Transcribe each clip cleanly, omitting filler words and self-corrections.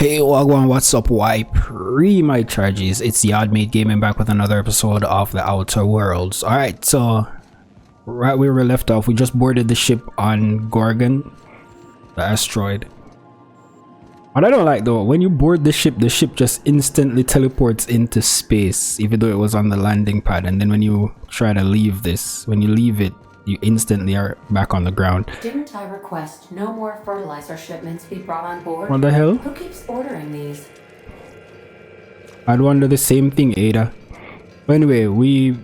Hey Wagwan, what's up? Why my charges? It's Yaad Made Gaming back with another episode of the Outer Worlds. Alright, so right where we left off, we just boarded the ship on Gorgon, the asteroid. What I don't like though, when you board the ship just instantly teleports into space, even though it was on the landing pad, and then when you try to leave this, when you leave it, you instantly are back on the ground. Didn't I request no more fertilizer shipments be brought on board? What the hell? Who keeps ordering these? I'd wonder the same thing, Ada. But anyway, we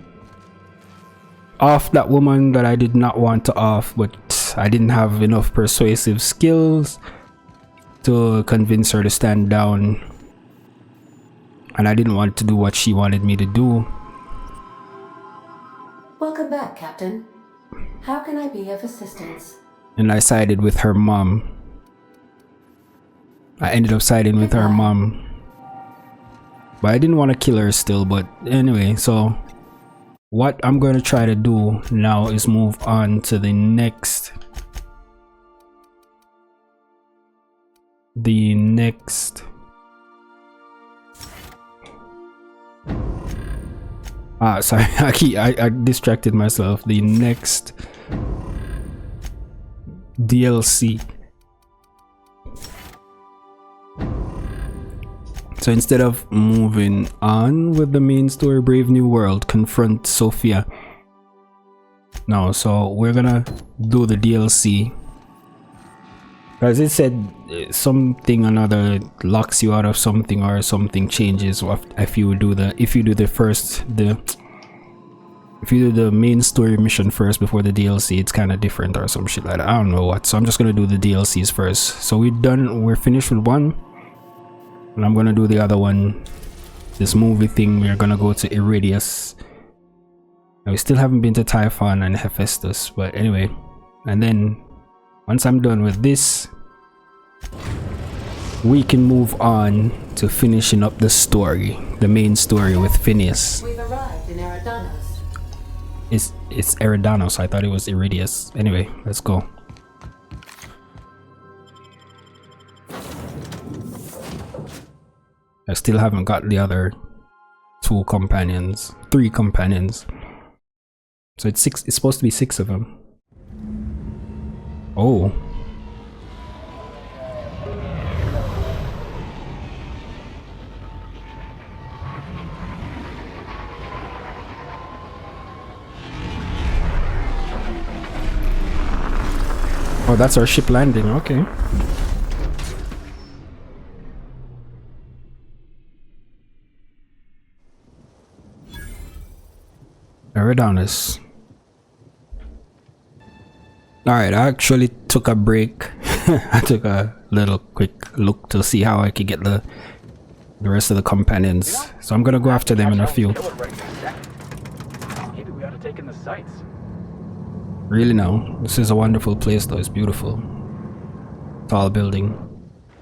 off that woman that I did not want to off, but I didn't have enough persuasive skills to convince her to stand down, and I didn't want to do what she wanted me to do. Welcome back, Captain. How can I be of assistance? And I sided with her mom. I ended up siding with her mom. But I didn't want to kill her still, but anyway, so what I'm going to try to do now is move on to the next sorry, I distracted myself. The next DLC. So instead of moving on with the main story, Brave New World, confront Sophia. No, so we're gonna do the DLC. As it said, something another locks you out of something, or something changes if you do the main story mission first before the DLC. It's kind of different or some shit like that. I don't know what. So I'm just gonna do the DLCs first. So we're finished with one, and I'm gonna do the other one. This movie thing. We're gonna go to Iridius. Now, we still haven't been to Typhon and Hephaestus, but anyway. And then once I'm done with this, we can move on to finishing up the story, the main story with Phineas. We've arrived in Eridanos. It's Eridanos. I thought it was Iridius. Anyway, let's go. I still haven't got the other three companions. So it's supposed to be 6 of them. Oh. Oh, that's our ship landing. Okay. Eridanos. Alright, I actually took a break. I took a little quick look to see how I could get the rest of the companions. So I'm gonna go after them in a few. Maybe we ought to take in the sights. Really now, this is a wonderful place though. It's beautiful. Tall building.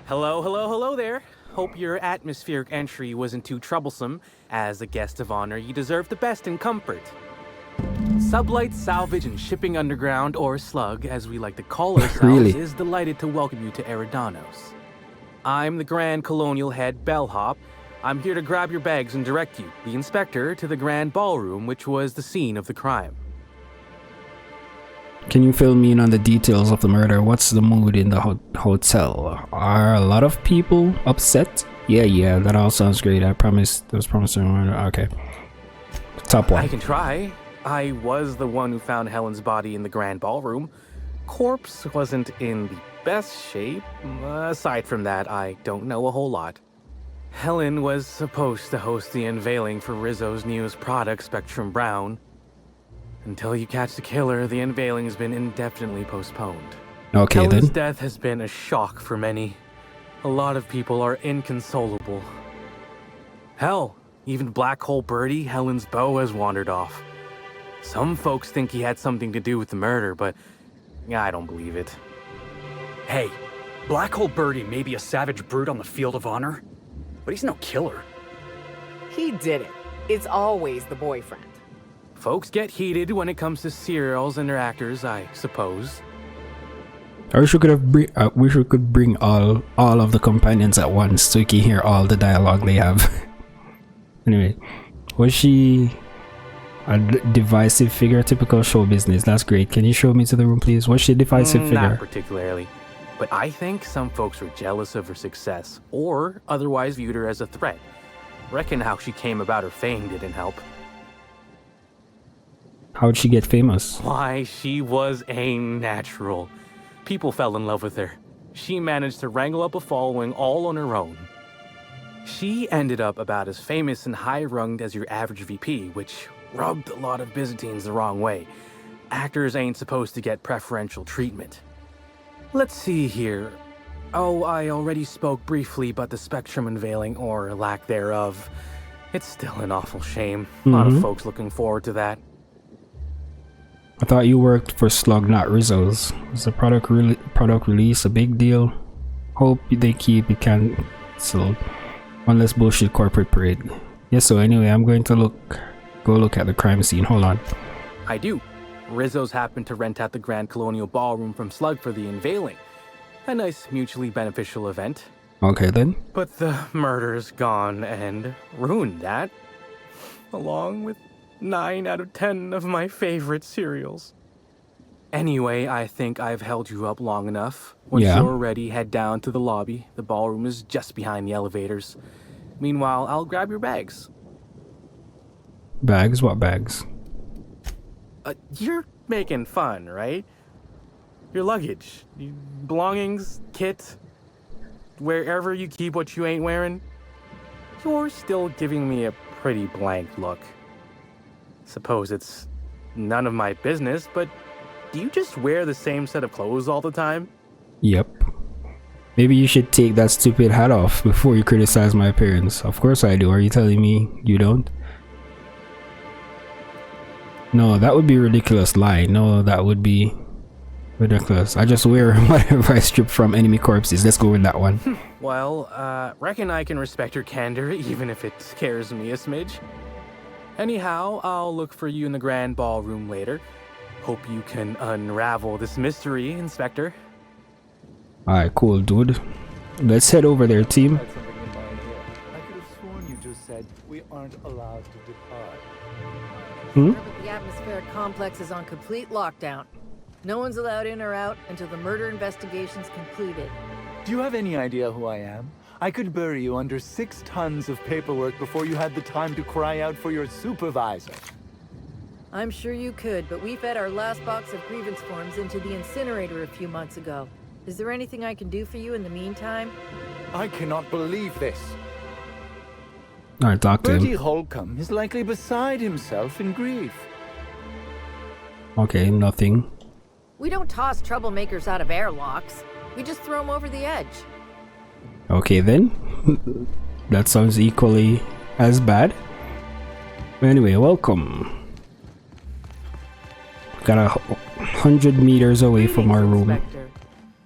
Hello there. Hope your atmospheric entry wasn't too troublesome. As a guest of honor, you deserve the best in comfort. Sublight Salvage and Shipping Underground, or Slug, as we like to call ourselves, Really? is delighted to welcome you to Eridanos. I'm the Grand Colonial Head Bellhop. I'm here to grab your bags and direct you, the Inspector, to the Grand Ballroom, which was the scene of the crime. Can you fill me in on the details of the murder? What's the mood in the hotel? Are a lot of people upset? Yeah, that all sounds great. I was promising. Okay. Top one. I can try. I was the one who found Helen's body in the Grand Ballroom. Corpse wasn't in the best shape. Aside from that, I don't know a whole lot. Helen was supposed to host the unveiling for Rizzo's newest product, Spectrum Brown. Until you catch the killer, the unveiling has been indefinitely postponed. Okay, Helen's then. death has been a shock for many. A lot of people are inconsolable. Hell, even Black Hole Birdie, Helen's beau, has wandered off. Some folks think he had something to do with the murder, but I don't believe it. Hey, Black Hole Birdie may be a savage brute on the field of honor, but he's no killer. He did it. It's always the boyfriend. Folks get heated when it comes to serials and their actors, I suppose. I wish we could bring all of the companions at once so you can hear all the dialogue they have. Anyway, was she a divisive figure? Typical show business. That's great. Can you show me to the room, please? Was she a divisive figure? Not particularly. But I think some folks were jealous of her success, or otherwise viewed her as a threat. Reckon how she came about her fame didn't help. How'd she get famous? Why, she was a natural. People fell in love with her. She managed to wrangle up a following all on her own. She ended up about as famous and high-runged as your average VP, which rubbed a lot of Byzantines the wrong way. Actors ain't supposed to get preferential treatment. Let's see here. Oh, I already spoke briefly about the spectrum unveiling, or lack thereof. It's still an awful shame. A lot of folks looking forward to that. I thought you worked for Slug, not Rizzo's. Is the product release a big deal? Hope they keep it cancelled. One less bullshit corporate parade. Yes, so anyway, I'm going to go look at the crime scene. Hold on. I do. Rizzo's happened to rent out the Grand Colonial Ballroom from Slug for the unveiling. A nice mutually beneficial event. Okay then. But the murder's gone and ruined that. Along with 9 out of 10 of my favorite cereals. Anyway, I think I've held you up long enough. Once you're ready, head down to the lobby. The ballroom is just behind the elevators. Meanwhile, I'll grab your bags. Bags? What bags? You're making fun, right? Your luggage, your belongings, kit, wherever you keep what you ain't wearing. You're still giving me a pretty blank look. Suppose it's none of my business, but do you just wear the same set of clothes all the time? Yep. Maybe you should take that stupid hat off before you criticize my appearance. Of course I do. Are you telling me you don't? No, that would be a ridiculous lie. No, that would be ridiculous. I just wear whatever I strip from enemy corpses. Let's go with that one. Well, reckon I can respect your candor, even if it scares me a smidge. Anyhow, I'll look for you in the grand ballroom later. Hope you can unravel this mystery, Inspector. Alright, cool, dude. Let's head over there, team. I could have sworn you just said we aren't allowed to depart. The atmospheric complex is on complete lockdown. No one's allowed in or out until the murder investigation's concluded. Do you have any idea who I am? I could bury you under 6 tons of paperwork before you had the time to cry out for your supervisor. I'm sure you could, but we fed our last box of grievance forms into the incinerator a few months ago. Is there anything I can do for you in the meantime? I cannot believe this. Alright, talk to Bertie him. Holcomb is likely beside himself in grief. Okay, nothing. We don't toss troublemakers out of airlocks. We just throw them over the edge. Okay then. That sounds equally as bad. Anyway, welcome. Got 100 meters away from our room. Inspector.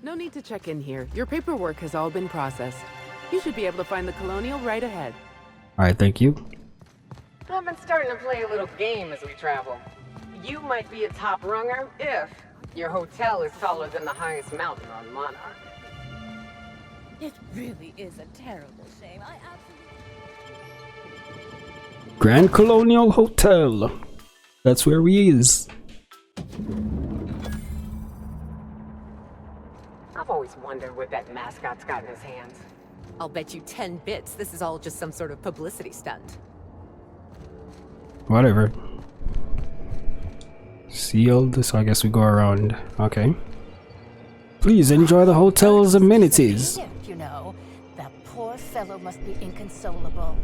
No need to check in here. Your paperwork has all been processed. You should be able to find the Colonial right ahead. Alright, thank you. I've been starting to play a little game as we travel. You might be a top runger if your hotel is taller than the highest mountain on Monarch. It really is a terrible shame. I absolutely... Grand Colonial Hotel. That's where we is. I've always wondered what that mascot's got in his hands. I'll bet you 10 bits this is all just some sort of publicity stunt. Whatever. Sealed, so I guess we go around. Okay. Please enjoy the hotel's amenities. You know, that poor fellow must be inconsolable.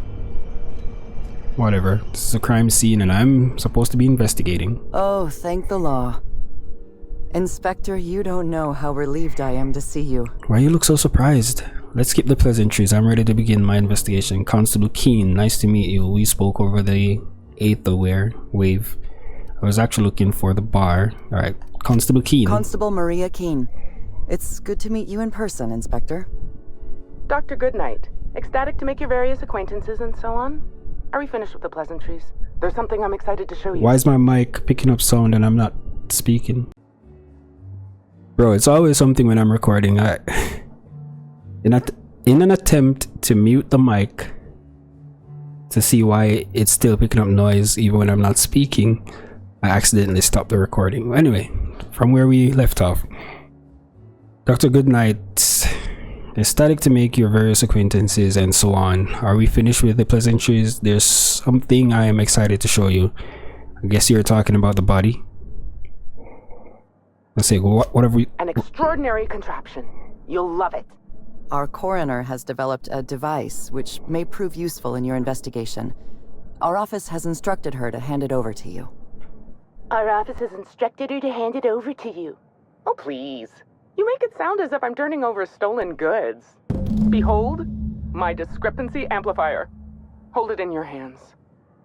Whatever. This is a crime scene and I'm supposed to be investigating. Oh, thank the law. Inspector, you don't know how relieved I am to see you. Why you look so surprised? Let's skip the pleasantries. I'm ready to begin my investigation. Constable Keen, nice to meet you. We spoke over the 8th wave. I was actually looking for the bar. Alright, Constable Keen. Constable Maria Keen. It's good to meet you in person, Inspector. Dr. Goodnight, ecstatic to make your various acquaintances and so on. Are we finished with the pleasantries? There's something I'm excited to show you. Why is my mic picking up sound and I'm not speaking? Bro, it's always something when I'm recording. In an attempt to mute the mic to see why it's still picking up noise even when I'm not speaking, I accidentally stopped the recording. Anyway, from where we left off, Dr. Goodnight, ecstatic to make your various acquaintances and so on. Are we finished with the pleasantries? There's something I am excited to show you. I guess you're talking about the body. Let's see, what have we... An extraordinary contraption. You'll love it. Our coroner has developed a device which may prove useful in your investigation. Our office has instructed her to hand it over to you. Our office has instructed her to hand it over to you. Oh, please. You make it sound as if I'm turning over stolen goods. Behold, my discrepancy amplifier. Hold it in your hands.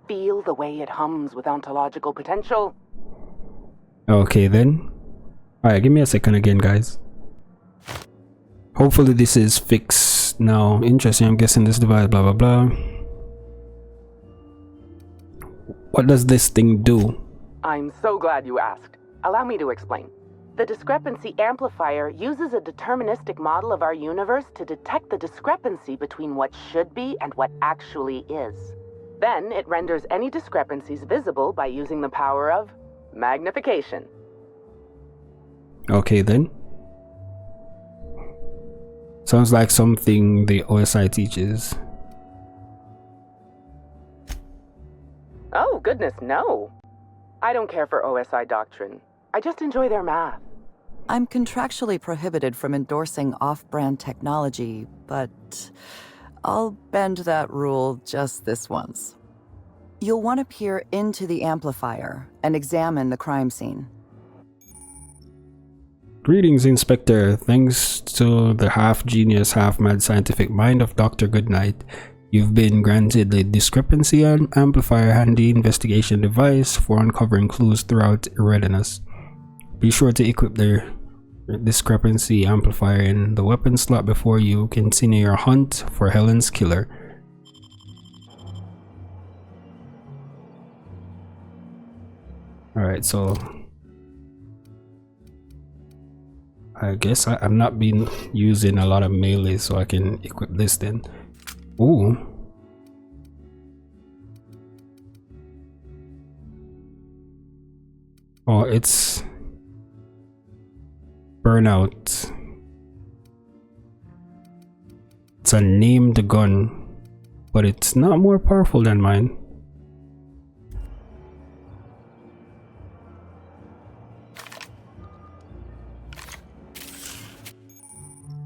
Feel the way it hums with ontological potential. Okay then. Alright, give me a second again, guys. Hopefully this is fixed now. Interesting, I'm guessing this device, blah blah blah. What does this thing do? I'm so glad you asked. Allow me to explain. The discrepancy amplifier uses a deterministic model of our universe to detect the discrepancy between what should be and what actually is. Then it renders any discrepancies visible by using the power of magnification. Okay then. Sounds like something the OSI teaches. Oh, goodness, no. I don't care for OSI doctrine. I just enjoy their math. I'm contractually prohibited from endorsing off-brand technology, but I'll bend that rule just this once. You'll want to peer into the amplifier and examine the crime scene. Greetings, Inspector. Thanks to the half-genius, half-mad scientific mind of Dr. Goodnight, you've been granted the discrepancy amplifier handy investigation device for uncovering clues throughout Mvrdered. Be sure to equip the discrepancy amplifier in the weapon slot before you continue your hunt for Helen's killer. Alright, so I guess I'm not been using a lot of melee, so I can equip this then. Ooh. Oh, it's Burnout. It's a named gun, but it's not more powerful than mine.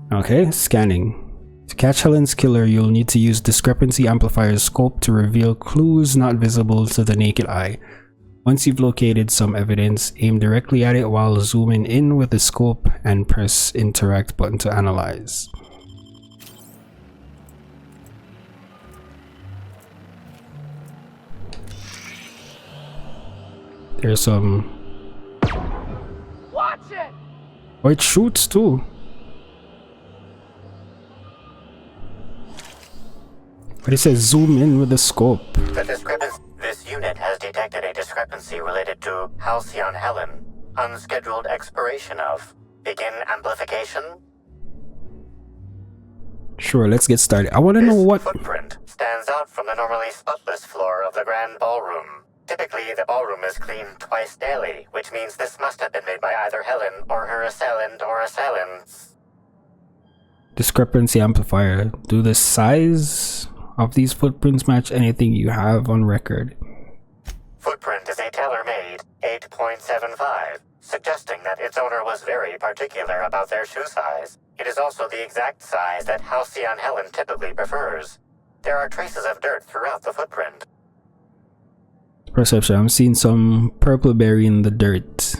Okay, scanning. To catch Helen's killer, you'll need to use discrepancy amplifier's scope to reveal clues not visible to the naked eye. Once you've located some evidence, aim directly at it while zooming in with the scope and press interact button to analyze. There's some... Watch it! Oh, it shoots too. But it says zoom in with the scope. This unit has detected a discrepancy related to Halcyon Helen. Unscheduled expiration of. Begin amplification. Sure, let's get started. I want to know what footprint stands out from the normally spotless floor of the grand ballroom. Typically, the ballroom is cleaned twice daily, which means this must have been made by either Helen or her assailant or assailants. Discrepancy amplifier. Do the size of these footprints match anything you have on record? Footprint is a tailor-made 8.75, suggesting that its owner was very particular about their shoe size. It is also the exact size that Halcyon Helen typically prefers. There are traces of dirt throughout the footprint. Perception. I'm seeing some purple berry in the dirt.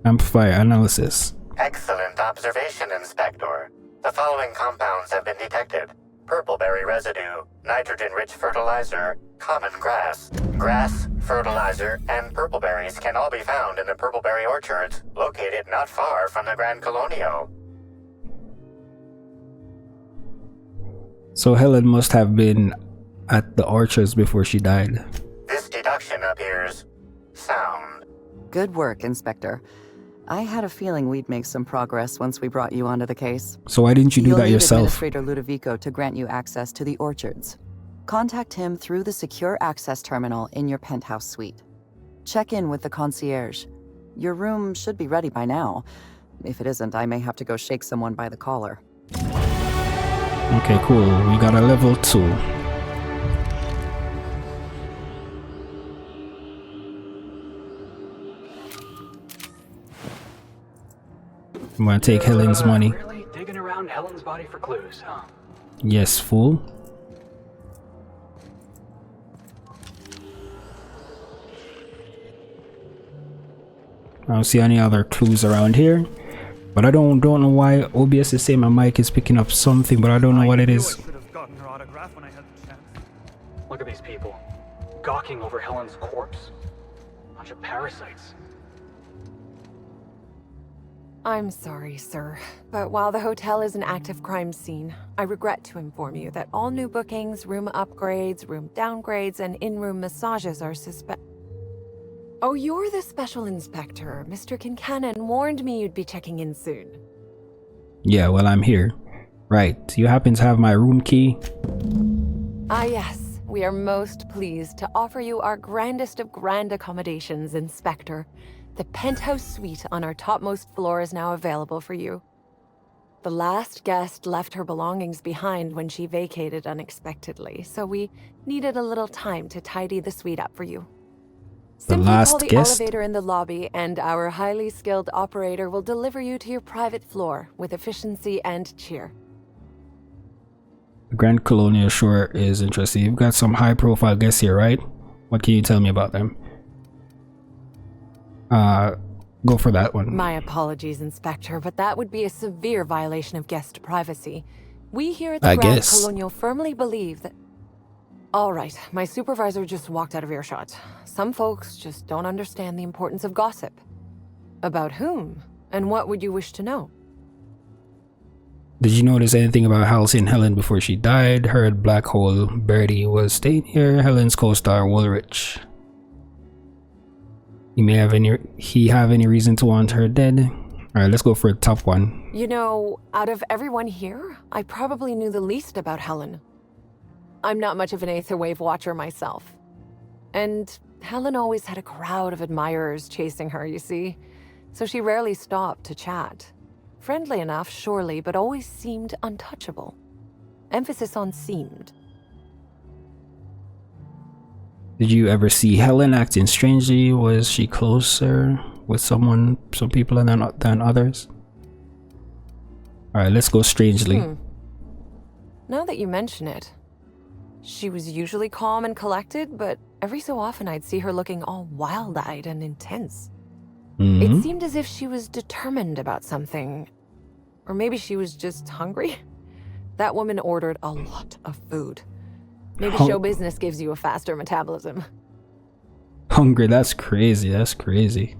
Amplifier analysis. Excellent observation, Inspector. The following compounds have been detected. Purpleberry residue, nitrogen-rich fertilizer, common grass. Grass, fertilizer, and purpleberries can all be found in the purpleberry orchards, located not far from the Grand Colonial. So Helen must have been at the orchards before she died. This deduction appears sound. Good work, Inspector. I had a feeling we'd make some progress once we brought you onto the case. So why didn't you do You'll that need yourself? Administrator Ludovico to grant you access to the orchards. Contact him through the secure access terminal in your penthouse suite. Check in with the concierge. Your room should be ready by now. If it isn't, I may have to go shake someone by the collar. Okay, cool. We got a level 2. I'm gonna take Helen's money. Really digging around Helen's body for clues, huh? Yes, fool. I don't see any other clues around here, but I don't know why OBS is saying my mic is picking up something, but I don't know what it is. Look at these people, gawking over Helen's corpse. Bunch of parasites. I'm sorry, sir, but while the hotel is an active crime scene, I regret to inform you that all new bookings, room upgrades, room downgrades, and in-room massages are Oh, you're the special inspector. Mr. Kincannon warned me you'd be checking in soon. Yeah, well, I'm here. Right, you happen to have my room key? Ah, yes. We are most pleased to offer you our grandest of grand accommodations, Inspector. The penthouse suite on our topmost floor is now available for you. The last guest left her belongings behind when she vacated unexpectedly, so we needed a little time to tidy the suite up for you. Simply call the elevator in the lobby, and our highly skilled operator will deliver you to your private floor with efficiency and cheer. The Grand Colonial Shore is interesting. You've got some high-profile guests here, right? What can you tell me about them? Go for that one. My apologies, Inspector, but that would be a severe violation of guest privacy. We here at the Grand Colonial firmly believe that... All right, my supervisor just walked out of earshot. Some folks just don't understand the importance of gossip. About whom? And what would you wish to know? Did you notice anything about Halsey and Helen before she died? Heard Black Hole Birdie was staying here. Helen's co-star Woolrich. He have any reason to want her dead? Alright, let's go for a top one. You know, out of everyone here, I probably knew the least about Helen. I'm not much of an Aetherwave watcher myself. And Helen always had a crowd of admirers chasing her, you see. So she rarely stopped to chat. Friendly enough, surely, but always seemed untouchable. Emphasis on seemed. Did you ever see Helen acting strangely? Was she closer with some people than others? Alright, let's go strangely. Now that you mention it, she was usually calm and collected, but every so often I'd see her looking all wild-eyed and intense. It seemed as if she was determined about something. Or maybe she was just hungry. That woman ordered a lot of food. Maybe show business gives you a faster metabolism. Hungry, that's crazy, that's crazy.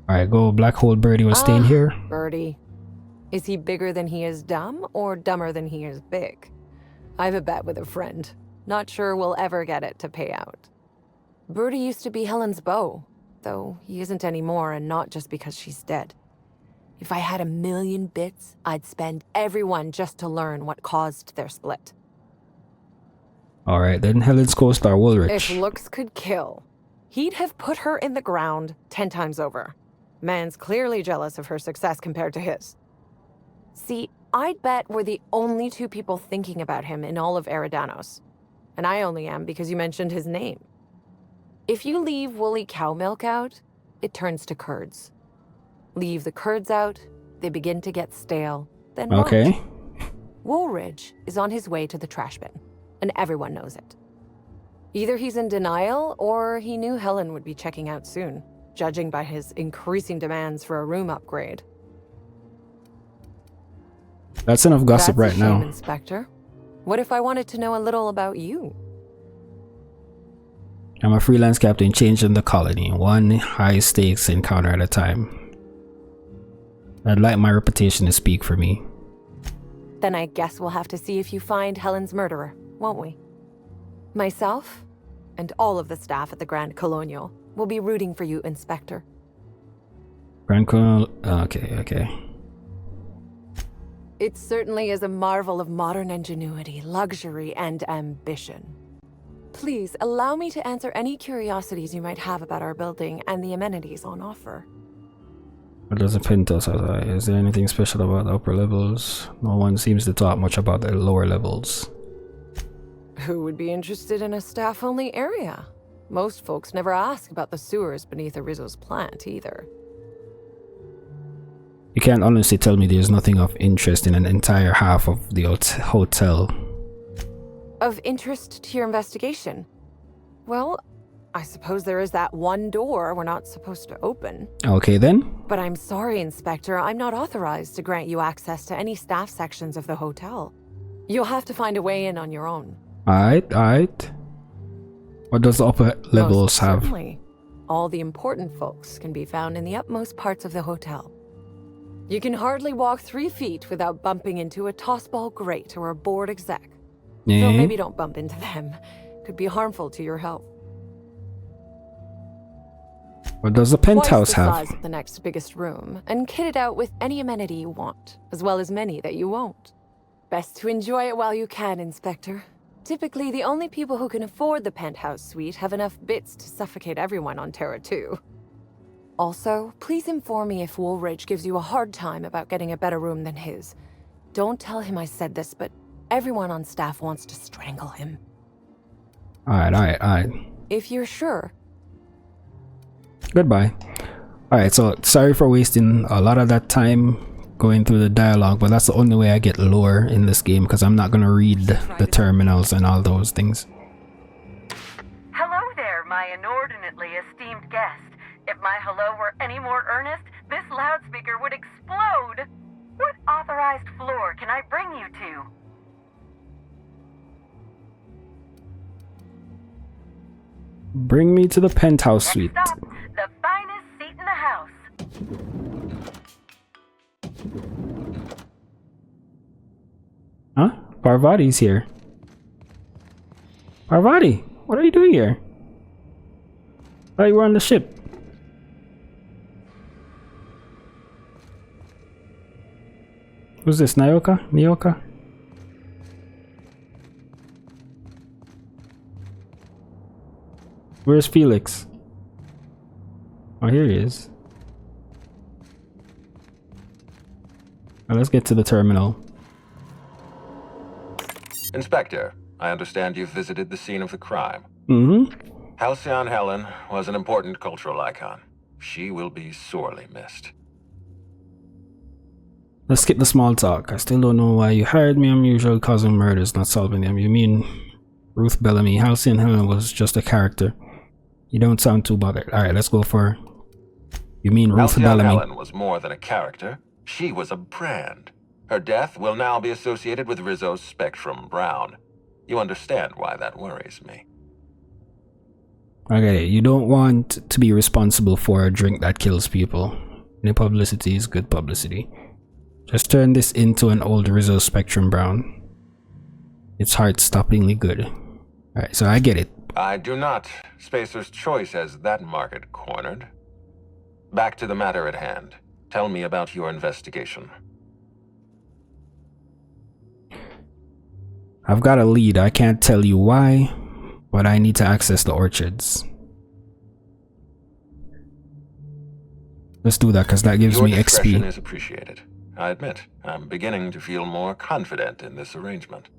Alright, go. Black Hole Birdie was staying here. Birdie. Is he bigger than he is dumb, or dumber than he is big? I've a bet with a friend. Not sure we'll ever get it to pay out. Birdie used to be Helen's beau, though he isn't anymore, and not just because she's dead. If I had 1,000,000 bits, I'd spend every one just to learn what caused their split. Alright, then Helen's co-star Woolrich. If looks could kill, he'd have put her in the ground 10 times over. Man's clearly jealous of her success compared to his. See, I'd bet we're the only two people thinking about him in all of Eridanos. And I only am because you mentioned his name. If you leave woolly cow milk out, it turns to curds. Leave the curds out, they begin to get stale. Then watch. Woolrich is on his way to the trash bin, and everyone knows it. Either he's in denial, or he knew Helen would be checking out soon, judging by his increasing demands for a room upgrade. That's enough gossip right now. Inspector. What if I wanted to know a little about you? I'm a freelance captain changing the colony, one high-stakes encounter at a time. I'd like my reputation to speak for me. Then I guess we'll have to see if you find Helen's murderer, won't we? Myself, and all of the staff at the Grand Colonial, will be rooting for you, Inspector. Grand Colonel. Okay, okay. It certainly is a marvel of modern ingenuity, luxury, and ambition. Please allow me to answer any curiosities you might have about our building and the amenities on offer. What does a penthouse have? Is there anything special about the upper levels? No one seems to talk much about the lower levels. Who would be interested in a staff-only area? Most folks never ask about the sewers beneath Rizzo's plant, either. You can't honestly tell me there's nothing of interest in an entire half of the hotel. Of interest to your investigation? Well, I suppose there is that one door we're not supposed to open. Okay then. But I'm sorry, Inspector, I'm not authorized to grant you access to any staff sections of the hotel. You'll have to find a way in on your own. Alright, alright. What does the upper levels have? Certainly. All the important folks can be found in the utmost parts of the hotel. You can hardly walk 3 feet without bumping into a tossball grate or a bored exec. Yeah. So maybe don't bump into them. Could be harmful to your health. What does the penthouse Twice the have? size of the next biggest room, and kitted out with any amenity you want, as well as many that you won't. Best to enjoy it while you can, Inspector. Typically, the only people who can afford the penthouse suite have enough bits to suffocate everyone on Terra 2. Also, please inform me if Woolridge gives you a hard time about getting a better room than his. Don't tell him I said this, but everyone on staff wants to strangle him. Alright, alright, alright. If you're sure. Goodbye. Alright, so sorry for wasting a lot of that time going through the dialogue, but that's the only way I get lore in this game, because I'm not going to read the terminals and all those things. Hello there, my inordinately esteemed guest. If my hello were any more earnest, this loudspeaker would explode. What authorized floor can I bring you to? Bring me to the penthouse suite. Stop, the finest seat in the house. Huh? Parvati's here. Parvati, what are you doing here? I thought you were on the ship. Who's this? Nyoka? Nyoka? Where's Felix? Oh, here he is. Now let's get to the terminal. Inspector, I understand you've visited the scene of the crime. Mm-hmm. Halcyon Helen was an important cultural icon. She will be sorely missed. Let's skip the small talk. I still don't know why you hired me. I'm usually causing murders, not solving them. You mean Ruth Bellamy? Halcyon Helen was just a character. You don't sound too bothered. Alright, let's go for... You mean Ruth Halcyon Bellamy? Helen was more than a character. She was a brand. Her death will now be associated with Rizzo's Spectrum Brown. You understand why that worries me. Okay, you don't want to be responsible for a drink that kills people. Any publicity is good publicity. Just turn this into an old Rizzo Spectrum Brown. It's heart-stoppingly good. Alright, so I get it. I do not. Spacer's Choice has that market cornered. Back to the matter at hand. Tell me about your investigation. I've got a lead. I can't tell you why, but I need to access the orchards. Let's do that, because that gives me Your discretion XP. is appreciated. I admit, I'm beginning to feel more confident in this arrangement.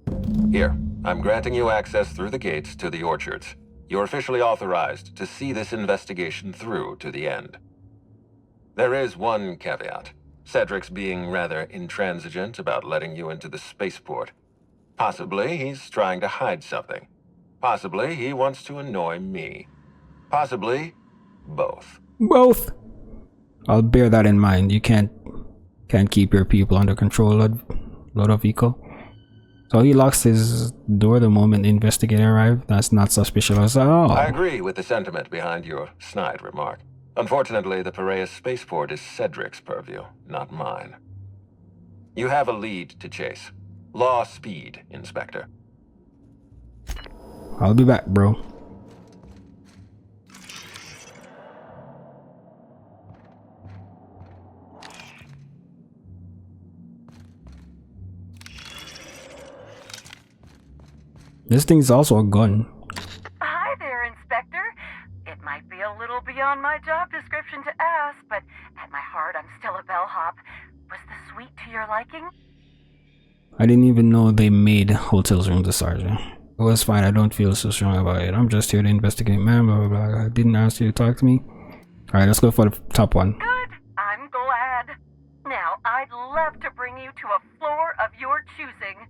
Here, I'm granting you access through the gates to the orchards. You're officially authorized to see this investigation through to the end. There is one caveat. Cedric's being rather intransigent about letting you into the spaceport. Possibly he's trying to hide something. Possibly he wants to annoy me. Possibly both. Both. I'll bear that in mind. You can't keep your people under control, Lodovico. So he locks his door the moment the investigator arrived. That's not suspicious at all. I agree with the sentiment behind your snide remark. Unfortunately, the Piraeus spaceport is Cedric's purview, not mine. You have a lead to chase. Law speed, Inspector. I'll be back, bro. This thing's also a gun. Hi there, Inspector. It might be a little beyond my job description to ask, but at my heart, I'm still a bellhop. Was the suite to your liking? I didn't even know they made hotels rooms, the sergeant. It was fine. I don't feel so strong about it. I'm just here to investigate, man. Blah, blah, blah. I didn't ask you to talk to me. Alright, let's go for the top one. Good. I'm glad. Now, I'd love to bring you to a floor of your choosing.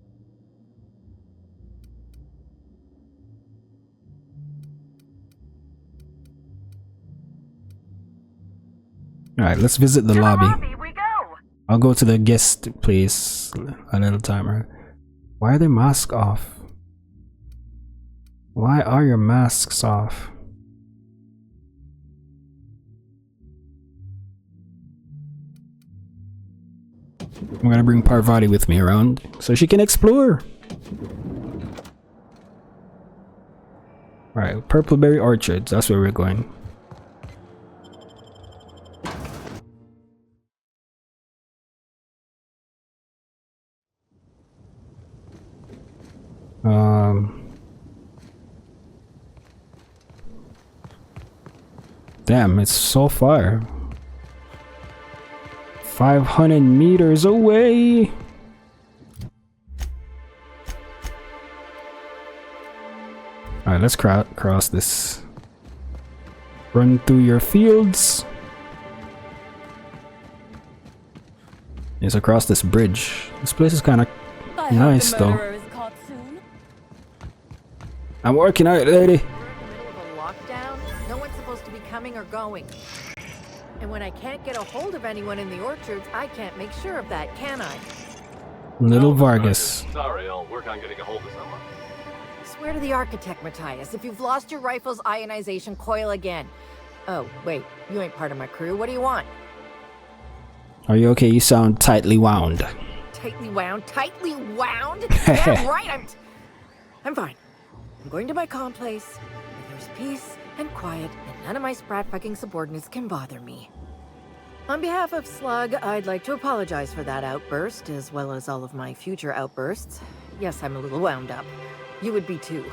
Alright, let's visit the lobby. We go. I'll go to the guest place a little timer. Why are their masks off? Why are your masks off? I'm gonna bring Parvati with me around so she can explore. Alright, Purpleberry Orchards, that's where we're going. Damn, it's so far. 500 meters away. Alright, let's cross this. Run through your fields. It's across this bridge. This place is kind of nice though. I'm working out, lady. No one's supposed to be coming or going. And when I can't get a hold of anyone in the orchards, I can't make sure of that, can I? Little Vargas. Sorry, I'll work on getting a hold of someone. Swear to the architect, Matthias, if you've lost your rifle's ionization coil again. Oh, wait, you ain't part of my crew. What do you want? Are you okay? You sound tightly wound. Tightly wound? Tightly wound? Yeah, right, I'm fine. I'm going to my calm place, where there's peace and quiet, and none of my sprat fucking subordinates can bother me. On behalf of Slug, I'd like to apologize for that outburst, as well as all of my future outbursts. Yes, I'm a little wound up. You would be too.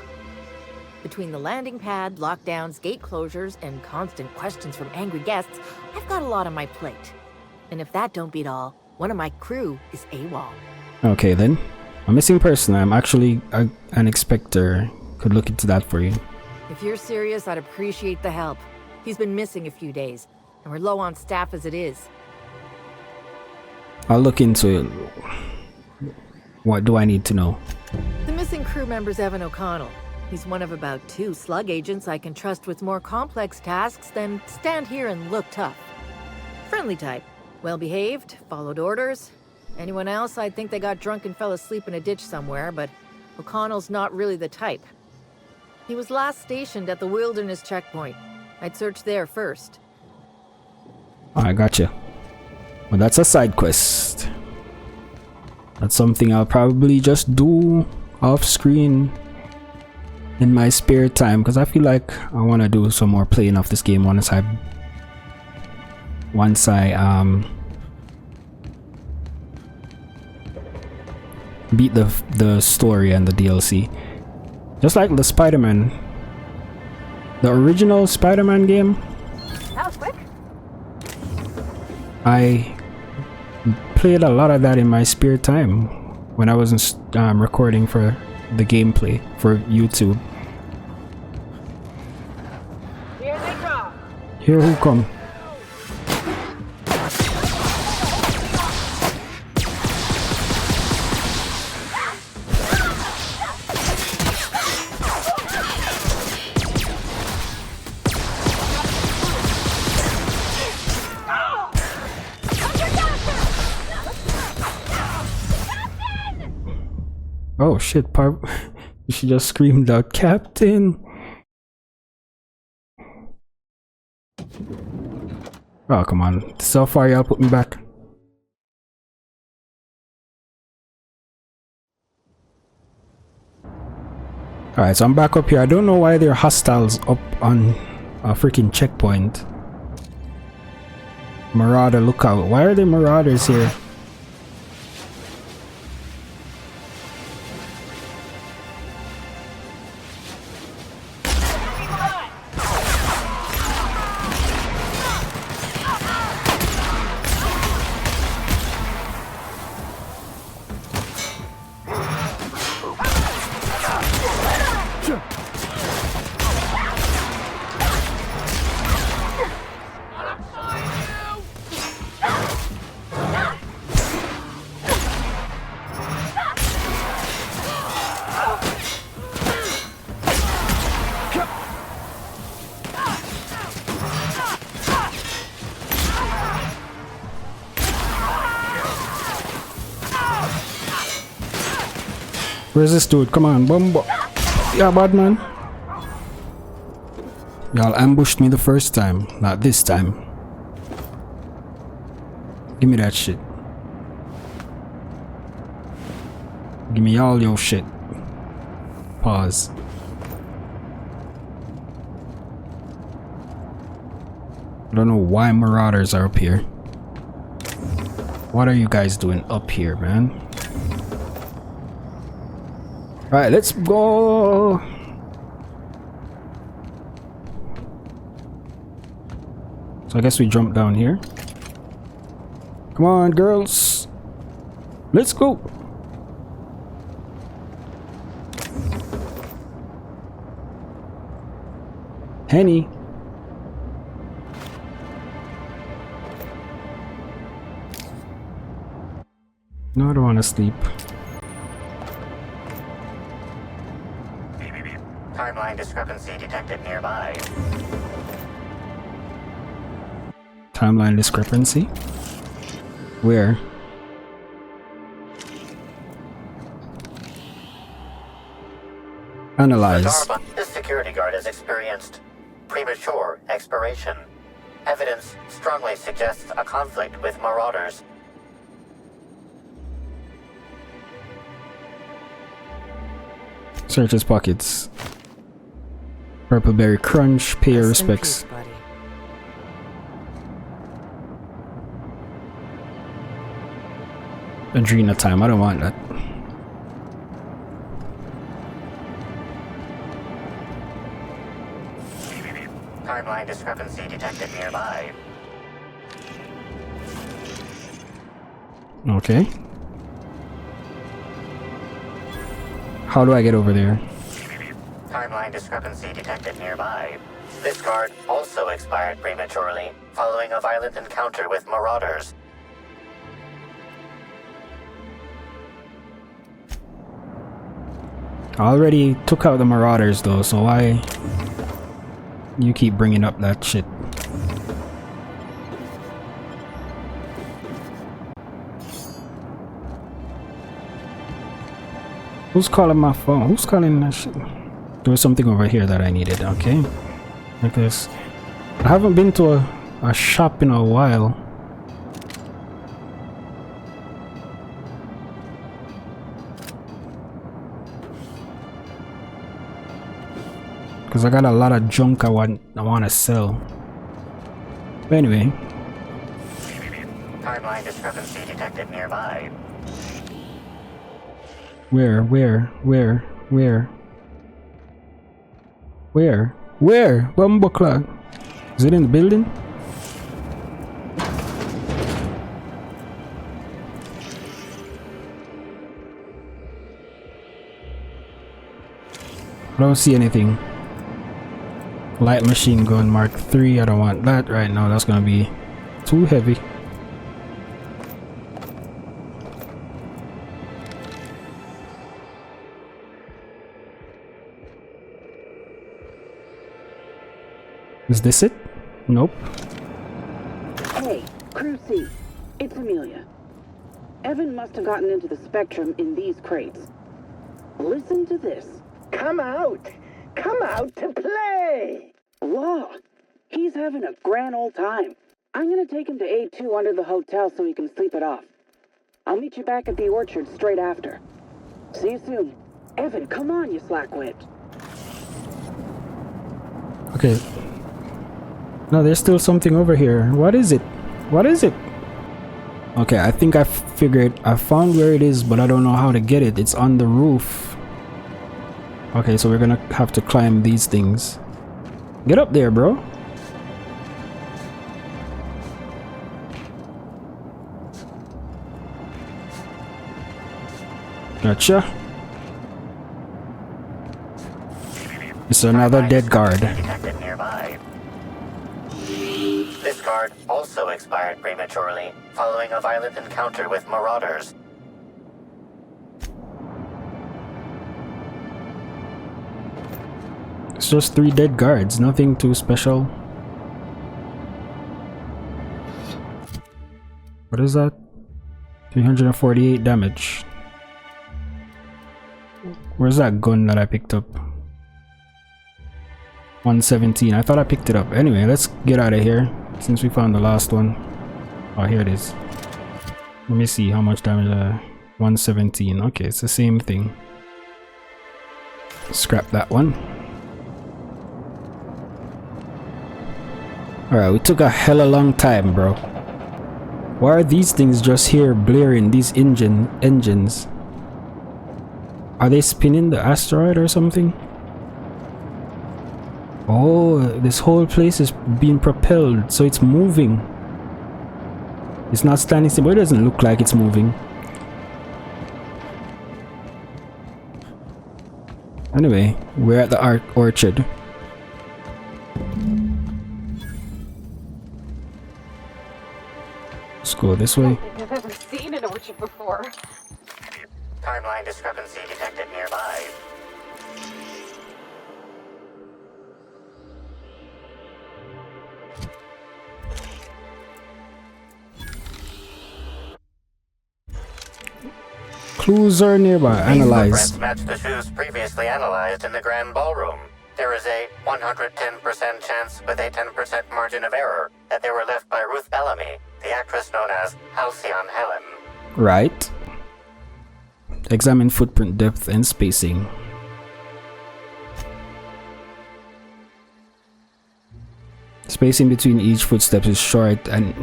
Between the landing pad, lockdowns, gate closures, and constant questions from angry guests, I've got a lot on my plate. And if that don't beat all, one of my crew is AWOL. Okay then. A missing person. I'm actually an inspector. Could look into that for you. If you're serious, I'd appreciate the help. He's been missing a few days, and we're low on staff as it is. I'll look into it. What do I need to know? The missing crew member's Evan O'Connell. He's one of about 2 Slug agents I can trust with more complex tasks than stand here and look tough. Friendly type. Well-behaved, followed orders. Anyone else, I'd think they got drunk and fell asleep in a ditch somewhere, but O'Connell's not really the type. He was last stationed at the Wilderness checkpoint. I'd search there first. I gotcha. Well, that's a side quest. That's something I'll probably just do off screen in my spare time, because I feel like I want to do some more playing of this game once I beat the story and the DLC. Just like the Spider-Man, the original Spider-Man game. That was quick. I played a lot of that in my spare time when I wasn't recording for the gameplay for YouTube. Here they come. Here who come? Oh shit, she just screamed out, Captain! Oh, come on. So far, y'all put me back. Alright, so I'm back up here. I don't know why there are hostiles up on a freaking checkpoint. Marauder, look out. Why are there marauders here? Where's this dude? Come on, bumbo. Yeah, bad man. Y'all ambushed me the first time, not this time. Give me that shit. Give me all your shit. Pause. I don't know why marauders are up here. What are you guys doing up here, man? Alright, let's go. So I guess we jump down here. Come on, girls. Let's go. Henny. No, I don't want to sleep. Timeline discrepancy detected nearby. Timeline discrepancy? Where? Analyze. This security guard has experienced premature expiration. Evidence strongly suggests a conflict with marauders. Search his pockets. Purple berry crunch. Pay your respects. Adrena time. I don't want that. Timeline discrepancy detected nearby. Okay. How do I get over there? Timeline discrepancy detected nearby. This guard also expired prematurely, following a violent encounter with marauders. I already took out the marauders though, so why you keep bringing up that shit? Who's calling my phone? Who's calling that shit? There was something over here that I needed, okay? Like this. I haven't been to a shop in a while. Because I got a lot of junk I want to sell. But anyway. Timeline discrepancy detected nearby. Where? Bumbleclog? Is it in the building? I don't see anything. Light machine gun Mark III. I don't want that right now. That's gonna be too heavy. Is this it? Nope. Hey, Crew C. It's Amelia. Evan must have gotten into the Spectrum in these crates. Listen to this. Come out! Come out to play! Wow, he's having a grand old time. I'm gonna take him to A2 under the hotel so he can sleep it off. I'll meet you back at the orchard straight after. See you soon. Evan, come on, you slackwit. Okay. No, there's still something over here. What is it? What is it? Okay, I think I found where it is, but I don't know how to get it. It's on the roof. Okay, so we're gonna have to climb these things. Get up there, bro. Gotcha. It's another dead guard. This guard also expired prematurely, following a violent encounter with marauders. It's just 3 dead guards, nothing too special. What is that? 348 damage. Where's that gun that I picked up? 117. I thought I picked it up. Anyway, let's get out of here since we found the last one. Oh, here it is. Let me see how much damage. 117. Okay, it's the same thing. Scrap that one. Alright, we took a hella long time, bro. Why are these things just here blaring? These engines. Are they spinning the asteroid or something? Oh, this whole place is being propelled, so it's moving. It's not standing still, but it doesn't look like it's moving. Anyway, we're at the orchard. Let's go this way. I've never seen an orchard before. Timeline discrepancy detected nearby. Clues are nearby. Analyze. Footprints match the shoes previously analyzed in the grand ballroom. There is a 110% chance with a 10% margin of error that they were left by Ruth Bellamy, the actress known as Halcyon Helen. Right. Examine footprint depth and spacing. Spacing between each footstep is short and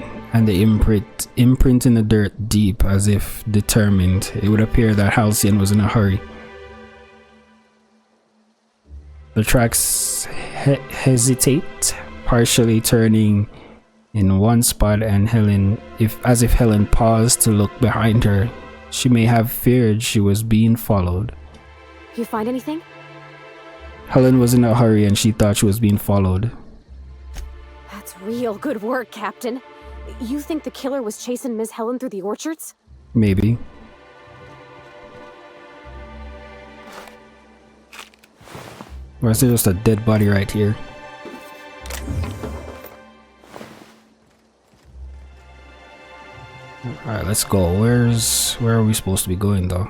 the imprint in the dirt deep, as if determined. It would appear that Halcyon was in a hurry. The tracks hesitate, partially turning in one spot, and Helen, as if Helen paused to look behind her. She may have feared she was being followed. You find anything? Helen was in a hurry and she thought she was being followed. That's real good work, Captain. You think the killer was chasing Miss Helen through the orchards? Maybe. Or is there just a dead body right here? Alright, let's go. Where are we supposed to be going though?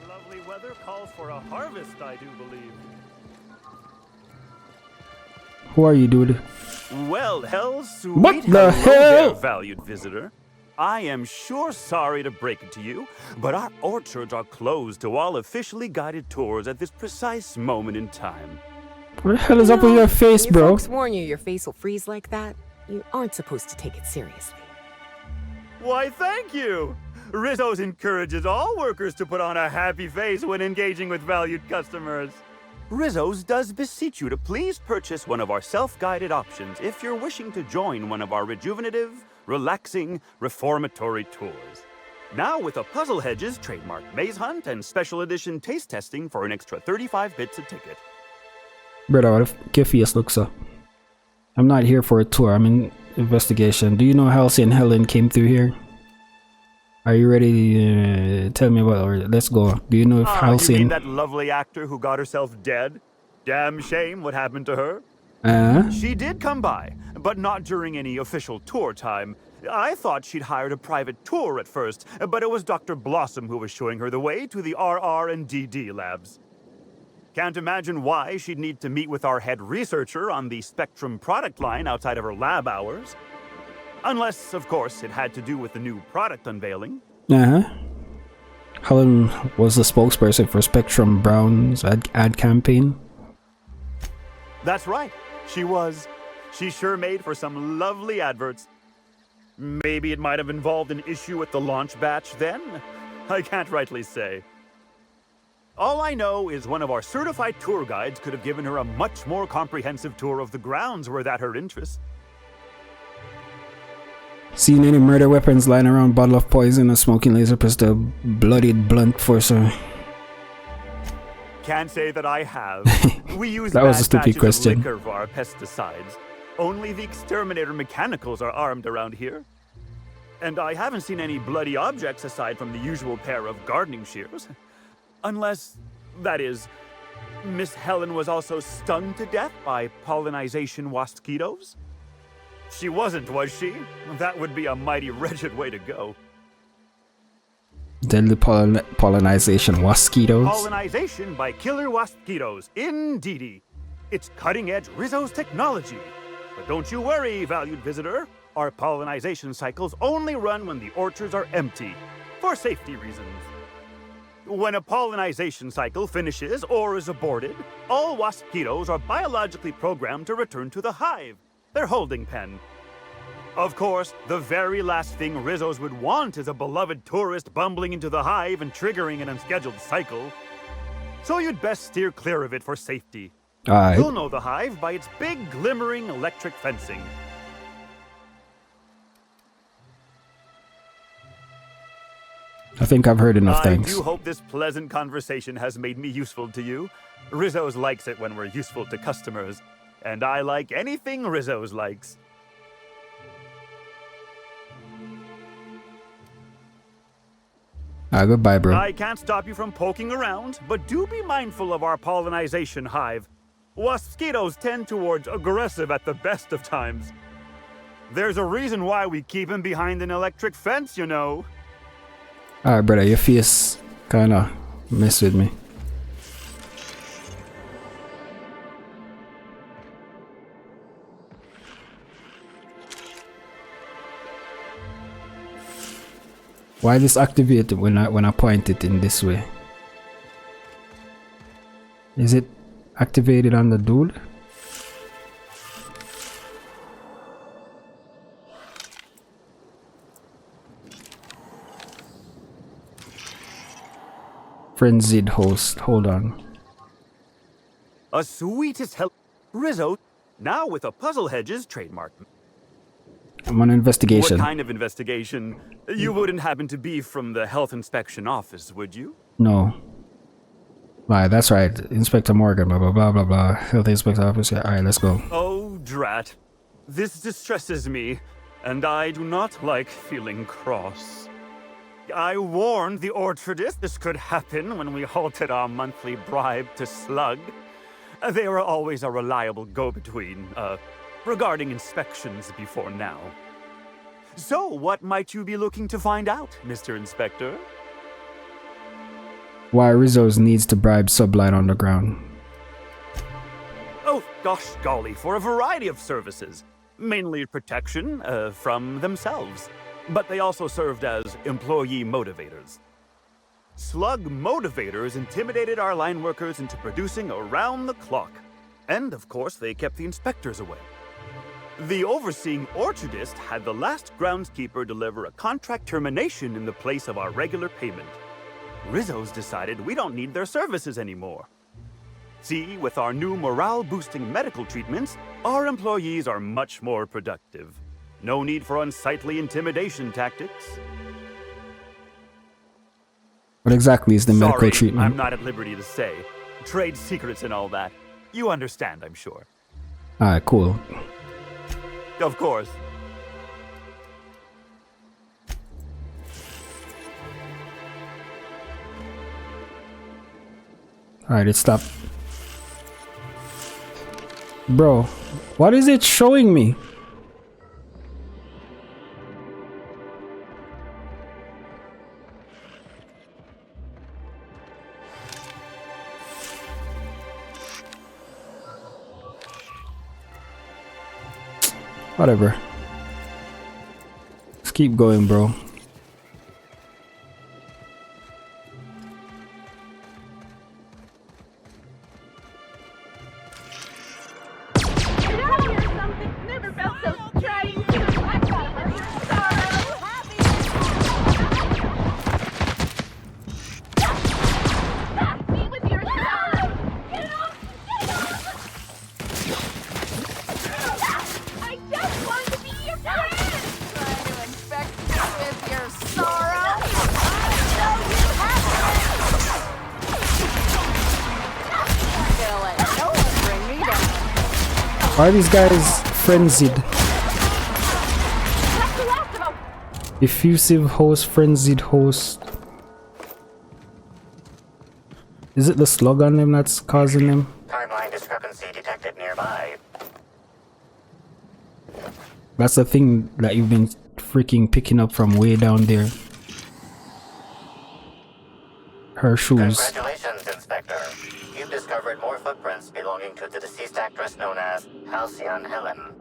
Lovely weather calls for a harvest, I do believe. Who are you, dude? Well, hell, sweet. What the hell? There, valued visitor. I am sure sorry to break it to you, but our orchards are closed to all officially guided tours at this precise moment in time. What the hell is up with your face, when bro? Folks warn you your face will freeze like that. You aren't supposed to take it seriously. Why, thank you! Rizzo's encourages all workers to put on a happy face when engaging with valued customers. Rizzo's does beseech you to please purchase one of our self-guided options if you're wishing to join one of our rejuvenative, relaxing, reformatory tours. Now with a Puzzle Hedges trademark maze hunt and special edition taste testing for an extra 35 bits a ticket. Brother, what if your face looks up? I'm not here for a tour, I'm in investigation. Do you know Halcyon Helen came through here? Are you ready to tell me about it? Let's go. Do you know if Halcyon... You mean that lovely actor who got herself dead? Damn shame what happened to her. She did come by, but not during any official tour time. I thought she'd hired a private tour at first, but it was Dr. Blossom who was showing her the way to the RR and DD labs. Can't imagine why she'd need to meet with our head researcher on the Spectrum product line outside of her lab hours. Unless, of course, it had to do with the new product unveiling. Helen was the spokesperson for Spectrum Brown's ad campaign. That's right, she was. She sure made for some lovely adverts. Maybe it might have involved an issue with the launch batch then? I can't rightly say. All I know is one of our certified tour guides could have given her a much more comprehensive tour of the grounds were that her interest. Seen any murder weapons lying around? Bottle of poison, a smoking laser pistol, bloodied blunt force. Can't say that I have. We use that was a stupid question. Liquor for our pesticides. Only the exterminator mechanicals are armed around here. And I haven't seen any bloody objects aside from the usual pair of gardening shears. Unless, that is, Miss Helen was also stung to death by pollinization wasquitos? She wasn't, was she? That would be a mighty wretched way to go. Deadly pollinization mosquitoes. Pollinization by killer mosquitoes, indeedy. It's cutting-edge Rizzo's technology. But don't you worry, valued visitor. Our pollinization cycles only run when the orchards are empty, for safety reasons. When a pollinization cycle finishes or is aborted, all mosquitoes are biologically programmed to return to the hive, their holding pen. Of course, the very last thing Rizzos would want is a beloved tourist bumbling into the hive and triggering an unscheduled cycle. So you'd best steer clear of it for safety. You'll know the hive by its big, glimmering electric fencing. I think I've heard enough things. I do hope this pleasant conversation has made me useful to you. Rizzo's likes it when we're useful to customers. And I like anything Rizzo's likes. Goodbye, bro. I can't stop you from poking around, but do be mindful of our pollinization hive. Mosquitoes tend towards aggressive at the best of times. There's a reason why we keep him behind an electric fence, you know. Alright, brother, your face kinda mess with me. Why this activated when I point it in this way? Is it activated on the dude? Frenzied host, hold on. A sweet as hell Rizzo, now with a Puzzle Hedges trademark. I'm on investigation. What kind of investigation? You wouldn't happen to be from the health inspection office, would you? No. Right, that's right. Inspector Morgan, blah blah blah blah blah. Health inspector office. Yeah, alright, let's go. Oh, drat. This distresses me, and I do not like feeling cross. I warned the orchardist this could happen when we halted our monthly bribe to Slug. They were always a reliable go-between, regarding inspections before now. So, what might you be looking to find out, Mr. Inspector? Why Rizzo's needs to bribe Sublight Underground. Oh, gosh golly, for a variety of services. Mainly protection, from themselves. But they also served as employee motivators. Slug motivators intimidated our line workers into producing around the clock. And, of course, they kept the inspectors away. The overseeing orchardist had the last groundskeeper deliver a contract termination in the place of our regular payment. Rizzo's decided we don't need their services anymore. See, with our new morale-boosting medical treatments, our employees are much more productive. No need for unsightly intimidation tactics. What exactly is the medical treatment? I'm not at liberty to say. Trade secrets and all that. You understand, I'm sure. Alright, cool. Of course. Alright, it stopped. Bro, what is it showing me? Whatever. Let's keep going, bro. Why are these guys frenzied? Effusive host, frenzied host. Is it the slug on them that's causing them? Timeline discrepancy detected nearby. That's the thing that you've been freaking picking up from way down there. her shoes. Congratulations, Inspector. You've discovered more footprints belonging to the deceased actress known as Halcyon Helen.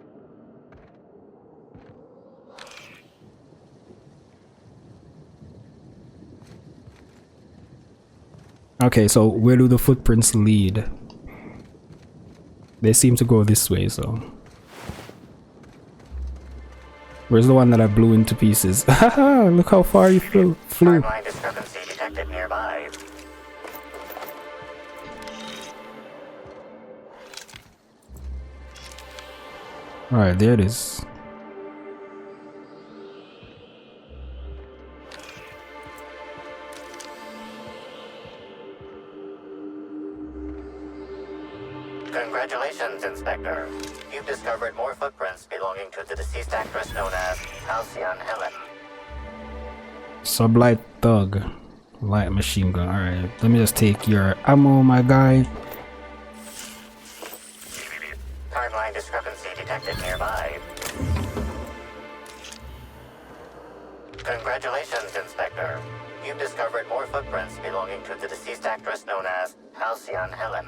Okay, so where do the footprints lead? They seem to go this way, so. Where's the one that I blew into pieces? Haha, look how far you flew. Timeline discrepancy detected nearby. Alright, there it is. Congratulations, Inspector. You've discovered more footprints belonging to the deceased actress known as Halcyon Helen. Sublight thug. Light machine gun. Alright, let me just take your ammo, my guy. Timeline discrepancy detected nearby. Congratulations, Inspector. You've discovered more footprints belonging to the deceased actress known as Halcyon Helen.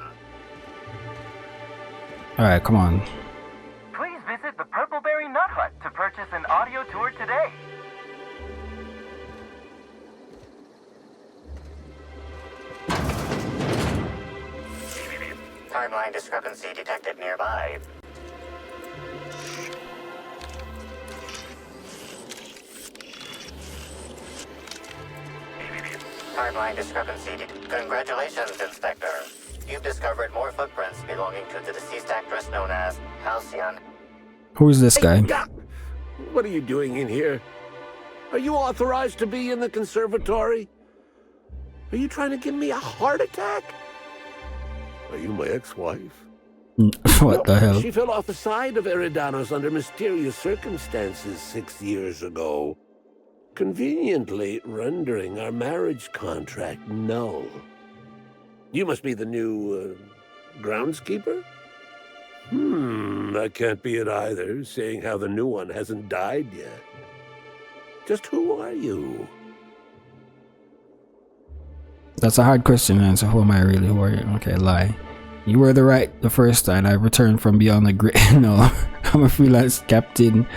Alright, come on. Please visit the Purpleberry Nut Hut to purchase an audio tour today. Timeline discrepancy detected nearby. Timeline discrepancy. Congratulations, Inspector. You've discovered more footprints belonging to the deceased actress known as Halcyon. Who is this guy? What are you doing in here? Are you authorized to be in the conservatory? Are you trying to give me a heart attack? Are you my ex-wife? What the hell? She fell off the side of Eridanos under mysterious circumstances 6 years ago, conveniently rendering our marriage contract null. You must be the new, groundskeeper? That can't be it either, seeing how the new one hasn't died yet. Just who are you? That's a hard question to answer. Who am I really? Who are you? Okay, lie. You were the first time. I returned from beyond the grave. No, I'm a freelance captain.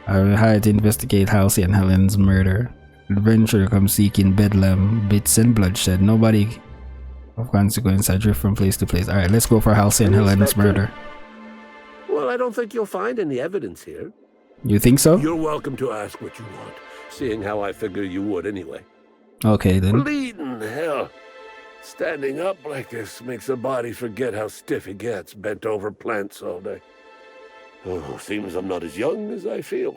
I'm hired to investigate Halcyon Helen's murder. Adventure comes seeking bedlam, bits and bloodshed. Nobody of consequence. I drift from place to place. Alright, let's go for Halcyon Helen's murder. Well, I don't think you'll find any evidence here. You think so? You're welcome to ask what you want, seeing how I figure you would anyway. Okay, then. Bleeding hell. Standing up like this makes a body forget how stiff he gets, bent over plants all day. Oh, seems I'm not as young as I feel.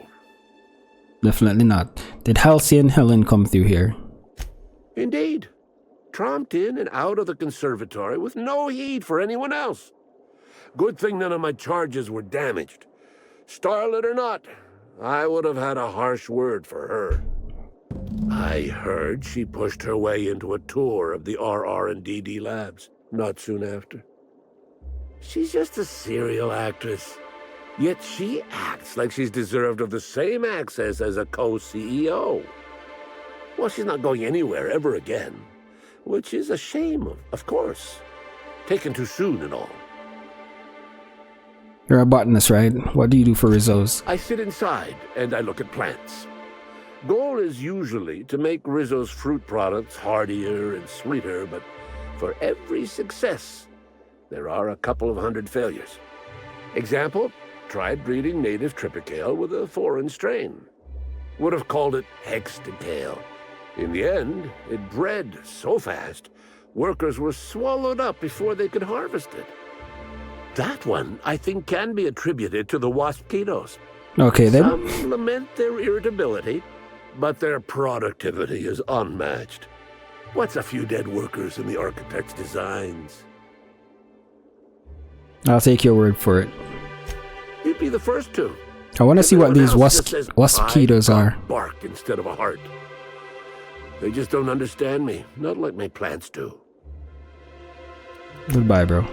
Definitely not. Did Halcyon Helen come through here? Indeed. Tromped in and out of the conservatory with no heed for anyone else. Good thing none of my charges were damaged. Starlet or not, I would have had a harsh word for her. I heard she pushed her way into a tour of the RR&DD labs not soon after. She's just a serial actress, yet she acts like she's deserved of the same access as a co-CEO. Well, she's not going anywhere ever again, which is a shame, of course. Taken too soon and all. You're a botanist, right? What do you do for Rizzo's? I sit inside and I look at plants. Goal is usually to make Rizzo's fruit products hardier and sweeter, but for every success, there are a couple of hundred failures. Example, tried breeding native Tripicale with a foreign strain. Would have called it Hexticale. In the end, it bred so fast, workers were swallowed up before they could harvest it. That one, I think, can be attributed to the waspitos. Okay, then. Some lament their irritability, but their productivity is unmatched. What's a few dead workers in the architect's designs? I'll take your word for it. You'd be the first to. I want to see what these waspitos are. Bark instead of a heart. They just don't understand me, not like my plants do. Goodbye, bro.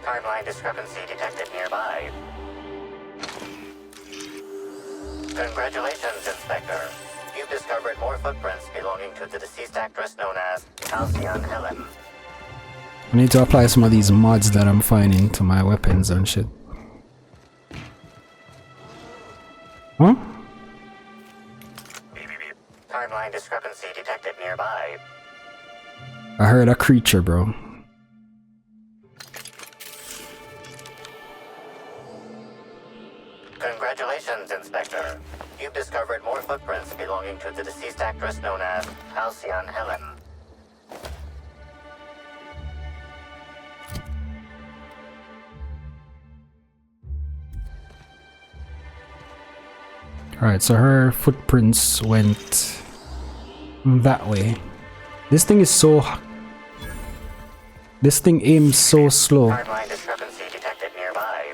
Timeline discrepancy detected nearby. Congratulations, Inspector. You've discovered more footprints belonging to the deceased actress known as Halcyon Helen. I need to apply some of these mods that I'm finding to my weapons and shit. Huh? Timeline discrepancy detected nearby. I heard a creature, bro. Congratulations, Inspector. You've discovered more footprints belonging to the deceased actress known as Halcyon Helen. Alright, so her footprints went that way. This thing is so... This thing aims so slow. Timeline discrepancy detected nearby.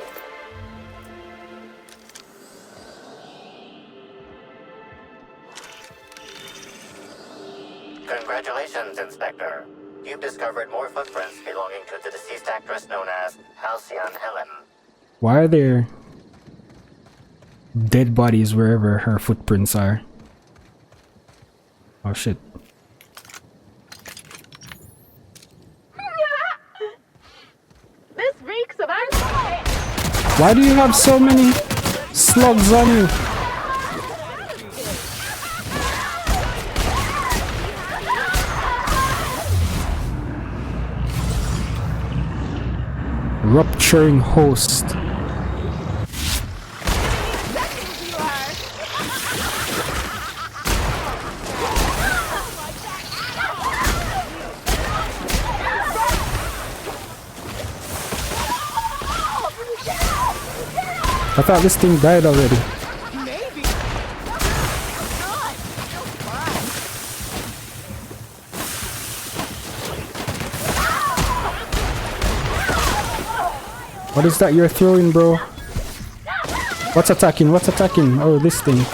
Congratulations, Inspector. You've discovered more footprints belonging to the deceased actress known as Halcyon Helen. Why are there dead bodies wherever her footprints are? Oh shit. This reeks of alcohol. Why do you have so many slugs on you? Rupturing host. I thought this thing died already. What is that you're throwing, bro? What's attacking? What's attacking? Oh, this thing.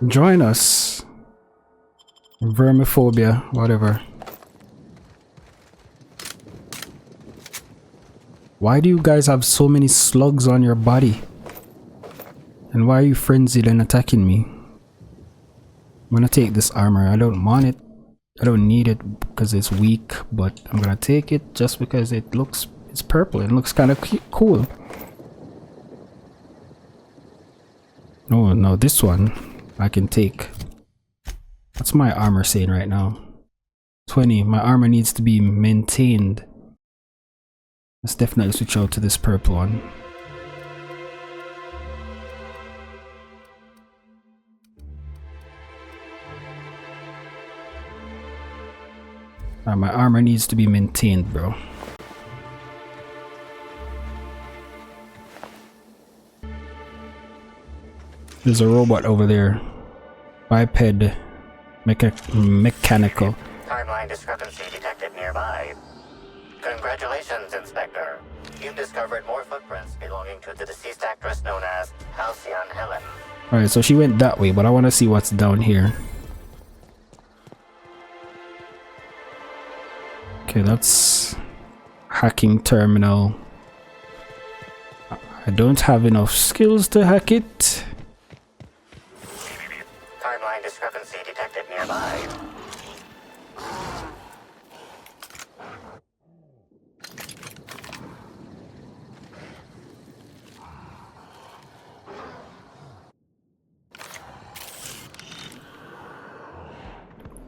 Join us. Vermophobia, whatever. Why do you guys have so many slugs on your body? And why are you frenzied and attacking me? I'm gonna take this armor. I don't want it. I don't need it because it's weak, but I'm gonna take it just because it looks, it's purple. It looks kind of cool. Oh no, this one I can take. What's my armor saying right now? 20. My armor needs to be maintained. Let's definitely switch out to this purple one. My armor needs to be maintained, bro. There's a robot over there. Biped. Mechanical. Timeline discrepancy detected nearby. Congratulations, Inspector. You've discovered more footprints belonging to the deceased actress known as Halcyon Helen. Alright, so she went that way, but I want to see what's down here. Okay, that's hacking terminal. I don't have enough skills to hack it. Timeline discrepancy detected nearby.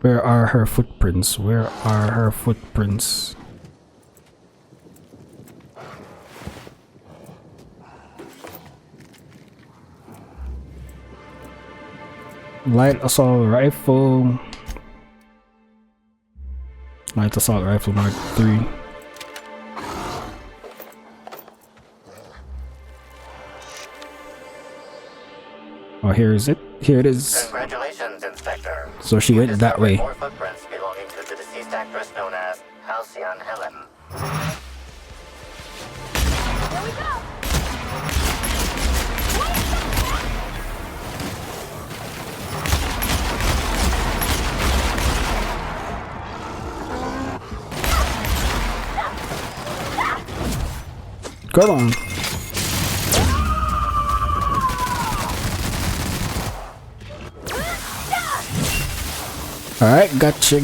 Where are her footprints? Where are her footprints? Light assault rifle. Light assault rifle Mark 3. Oh, here is it. Here it is. Congratulations, Inspector. So she went that way. More footprints belonging to the deceased actress known as Halcyon Helen. Here we go! Come on. Alright, gotcha.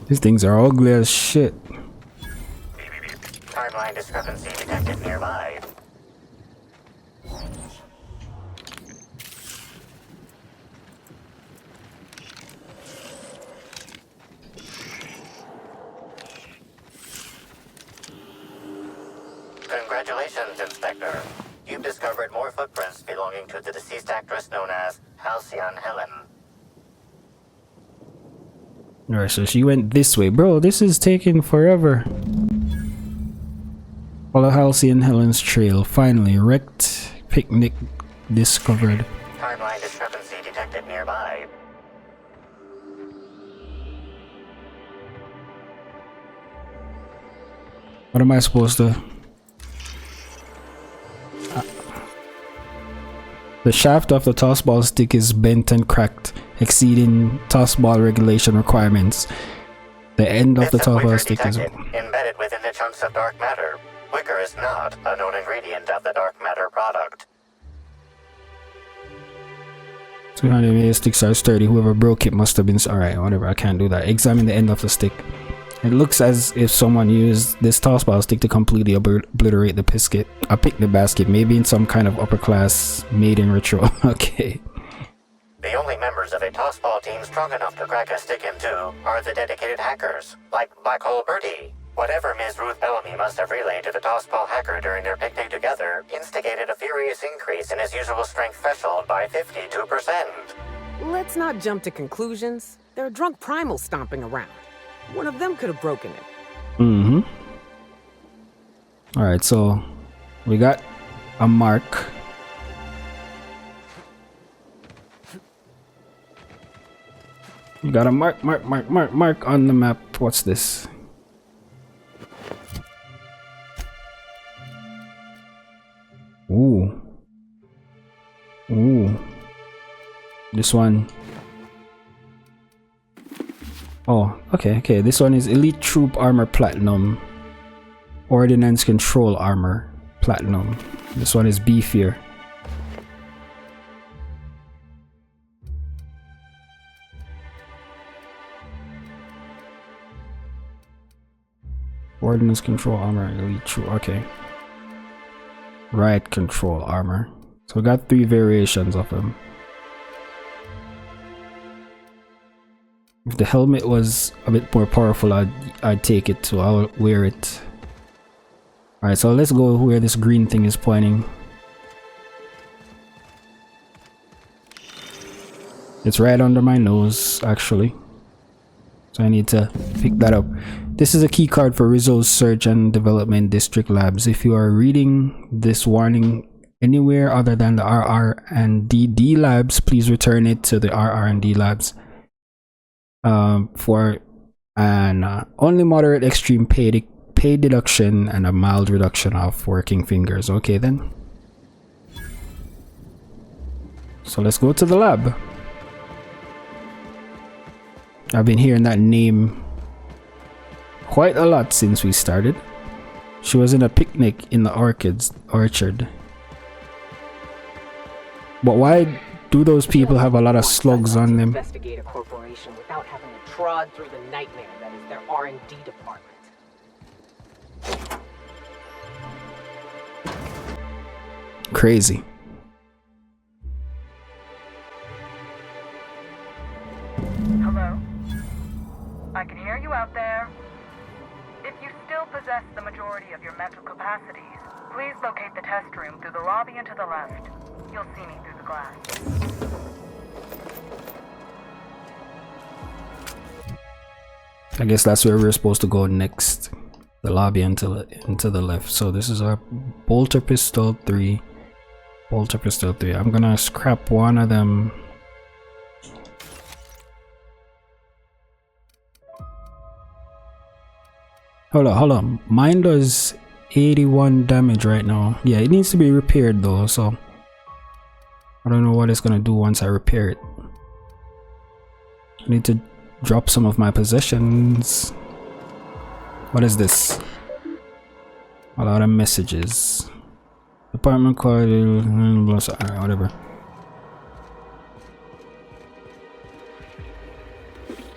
These things are ugly as shit. Timeline discrepancy detected nearby. Congratulations, Inspector. You've discovered more footprints belonging to the deceased actress known as Halcyon Helen. Alright, so she went this way. Bro, this is taking forever. Follow Halcyon Helen's trail. Finally, wrecked picnic discovered. Timeline discrepancy detected nearby. What am I supposed to... The shaft of the tossball stick is bent and cracked, exceeding tossball regulation requirements. The end of the tossball stick is embedded within the chunks of dark matter. Wicker is not a known ingredient of the dark matter product. 200 sticks are sturdy. Whoever broke it must have been... Alright, whatever. I can't do that. Examine the end of the stick. It looks as if someone used this tossball stick to completely obliterate the picnic basket, maybe in some kind of upper class mating ritual. Okay. The only members of a tossball team strong enough to crack a stick in two are the dedicated hackers, like Black Hole Birdie. Whatever Ms. Ruth Bellamy must have relayed to the tossball hacker during their picnic together instigated a furious increase in his usual strength threshold by 52%. Let's not jump to conclusions. There are drunk primals stomping around. One of them could have broken it. Mm-hmm. Alright, so we got a mark. You got a mark on the map. What's this? Ooh. This one. Oh, okay. This one is Elite Troop Armor Platinum. Ordnance Control Armor Platinum. This one is beefier. Ordnance Control Armor, Elite Troop. Okay. Riot Control Armor. So we got 3 variations of them. If the helmet was a bit more powerful, I'd take it, so I'll wear it. Alright, so let's go where this green thing is pointing. It's right under my nose, actually. So I need to pick that up. This is a key card for Rizzo's Search and Development District Labs. If you are reading this warning anywhere other than the RR and DD Labs, please return it to the RR and D Labs. For an only moderate extreme pay deduction and a mild reduction of working fingers. Okay then. So let's go to the lab. I've been hearing that name quite a lot since we started. She was in a picnic in the orchard. But why do those people have a lot of slugs on them? Investigate a corporation without having to trod through the nightmare that is their R&D department. Crazy. Hello? I can hear you out there. If you still possess the majority of your mental capacities, please locate the test room through the lobby and to the left. You'll see me through the glass. I guess that's where we're supposed to go next. The lobby into the left. So this is our bolter pistol 3. Bolter pistol 3. I'm gonna scrap one of them. Hold on. Mine does 81 damage right now. Yeah, it needs to be repaired though, so I don't know what it's gonna do once I repair it. I need to drop some of my possessions. What is this? A lot of messages. Department card, alright, whatever.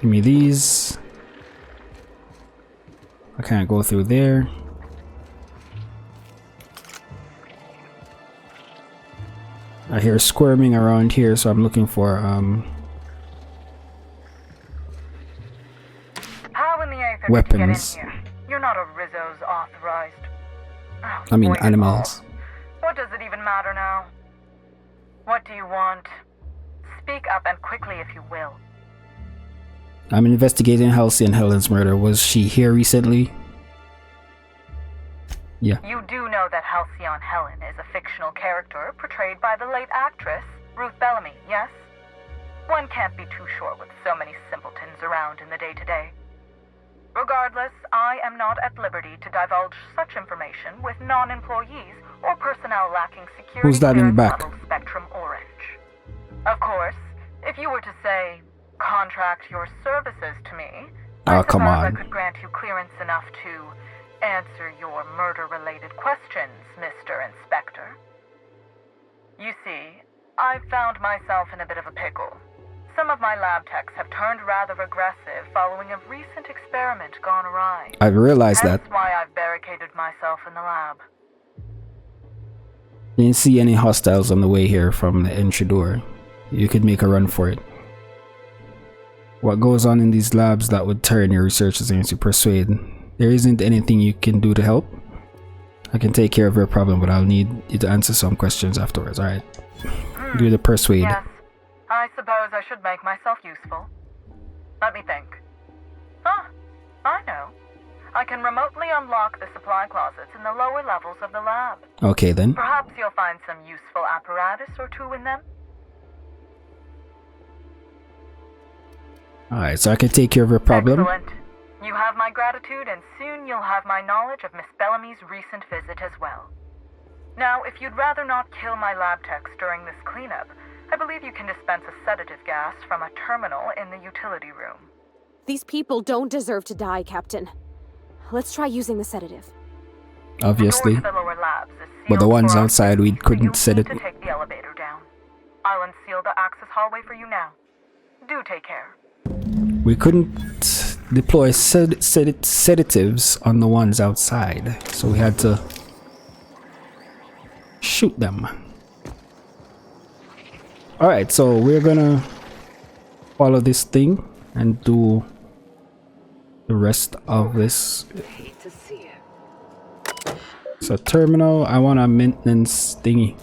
Give me these. I can't go through there. I hear squirming around here, so I'm looking for How in the Aether weapons. did you get in here? You're not a Rizzo's authorized. Oh, I mean boy, animals. what does it even matter now? What do you want? Speak up and quickly if you will. I'm investigating Halsey and Helen's murder. Was she here recently? Yeah. You do know that Halcyon Helen is a fictional character portrayed by the late actress Ruth Bellamy, yes? One can't be too sure with so many simpletons around in the day-to-day. Regardless, I am not at liberty to divulge such information with non-employees or personnel lacking security Who's that in the clearance back? level Spectrum Orange. Of course, if you were to say, contract your services to me, Oh, come I on. could grant you clearance enough to answer your murder-related questions, Mr. Inspector. You see, I've found myself in a bit of a pickle. Some of my lab techs have turned rather aggressive following a recent experiment gone awry. I realized that. That's why I've barricaded myself in the lab. Didn't see any hostiles on the way here from the entry door. You could make a run for it. What goes on in these labs that would turn your researchers into persuade? There isn't anything you can do to help? I can take care of your problem, but I'll need you to answer some questions afterwards, alright? Do the persuade. Yes, I suppose I should make myself useful. Let me think. Ah, I know. I can remotely unlock the supply closets in the lower levels of the lab. Okay then. Perhaps you'll find some useful apparatus or two in them. Alright, so I can take care of your problem. Excellent. You have my gratitude, and soon you'll have my knowledge of Miss Bellamy's recent visit as well. Now, if you'd rather not kill my lab techs during this cleanup, I believe you can dispense a sedative gas from a terminal in the utility room. These people don't deserve to die, Captain. Let's try using the sedative. Obviously. The door to the lower labs is But the sealed ones for outside, we couldn't set it. to take the elevator down. I'll unseal the access hallway for you now. Do take care. We couldn't deploy sedatives on the ones outside, so we had to shoot them. Alright, so we're gonna follow this thing and do the rest of this. So terminal, I want a maintenance thingy.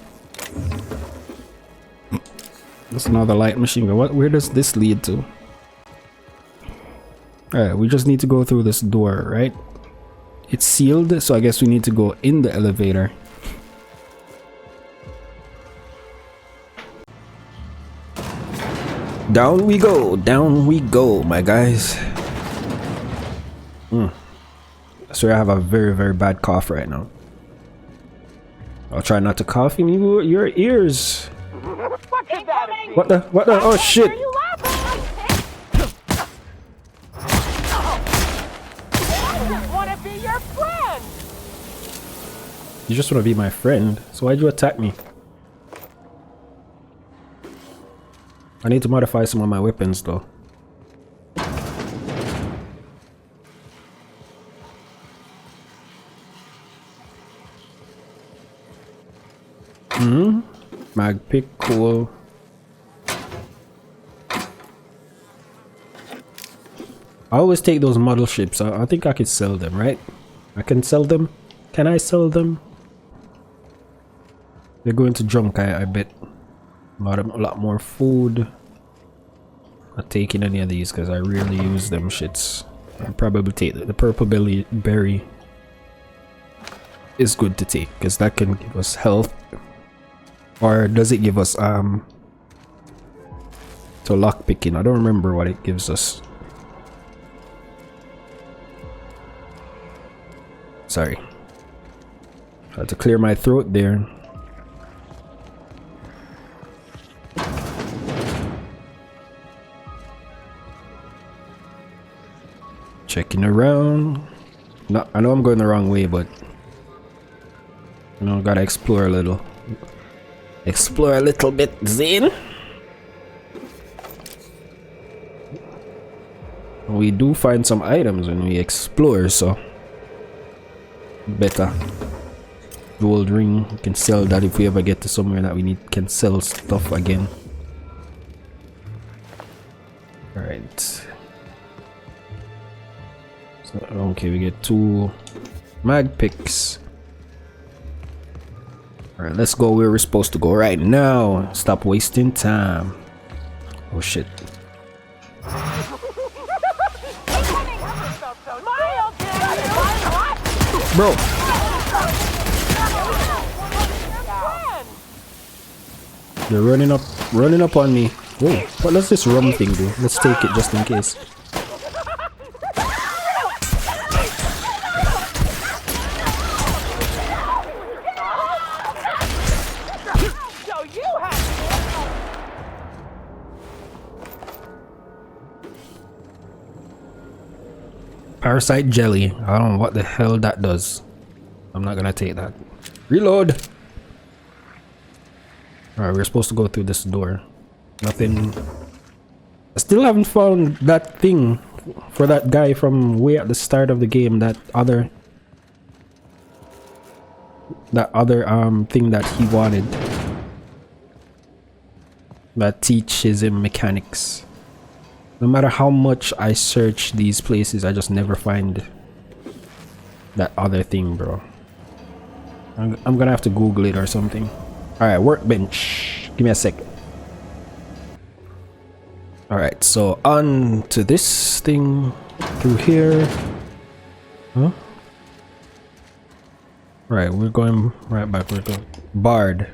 That's another light machine gun. Where does this lead to? Alright, we just need to go through this door, right? It's sealed, so I guess we need to go in the elevator. Down we go, my guys. I swear I have a very, very bad cough right now. I'll try not to cough in your ears. What the? Oh shit! You just want to be my friend, so why'd you attack me? I need to modify some of my weapons though. mag pick, cool. I always take those model ships. I think I could sell them, right? I can sell them. Can I sell them? They're going to junk, I bet. A lot more food. Not taking any of these because I rarely use them shits. I'll probably take the purple berry. Is good to take because that can give us health. Or does it give us to lock picking? I don't remember what it gives us. Sorry. Had to clear my throat there. Checking around. No, I know I'm going the wrong way, but you know, gotta explore a little. Explore a little bit, Zane. We do find some items when we explore, so better. Gold ring, we can sell that if we ever get to somewhere that we can sell stuff again. Alright. So, okay, we get 2 mag picks. Alright, let's go where we're supposed to go right now. Stop wasting time. Oh shit. Bro. They're running up on me. Whoa, what does this rum thing do? Let's take it just in case. Parasite jelly. I don't know what the hell that does. I'm not gonna take that. Reload. Alright, we're supposed to go through this door. Nothing. I still haven't found that thing for that guy from way at the start of the game. That other thing that he wanted. That teaches him mechanics. No matter how much I search these places, I just never find that other thing, bro. I'm gonna have to Google it or something. Alright, workbench. Give me a sec. Alright, so on to this thing through here. Huh? Right, we're going right back. We're going Bard.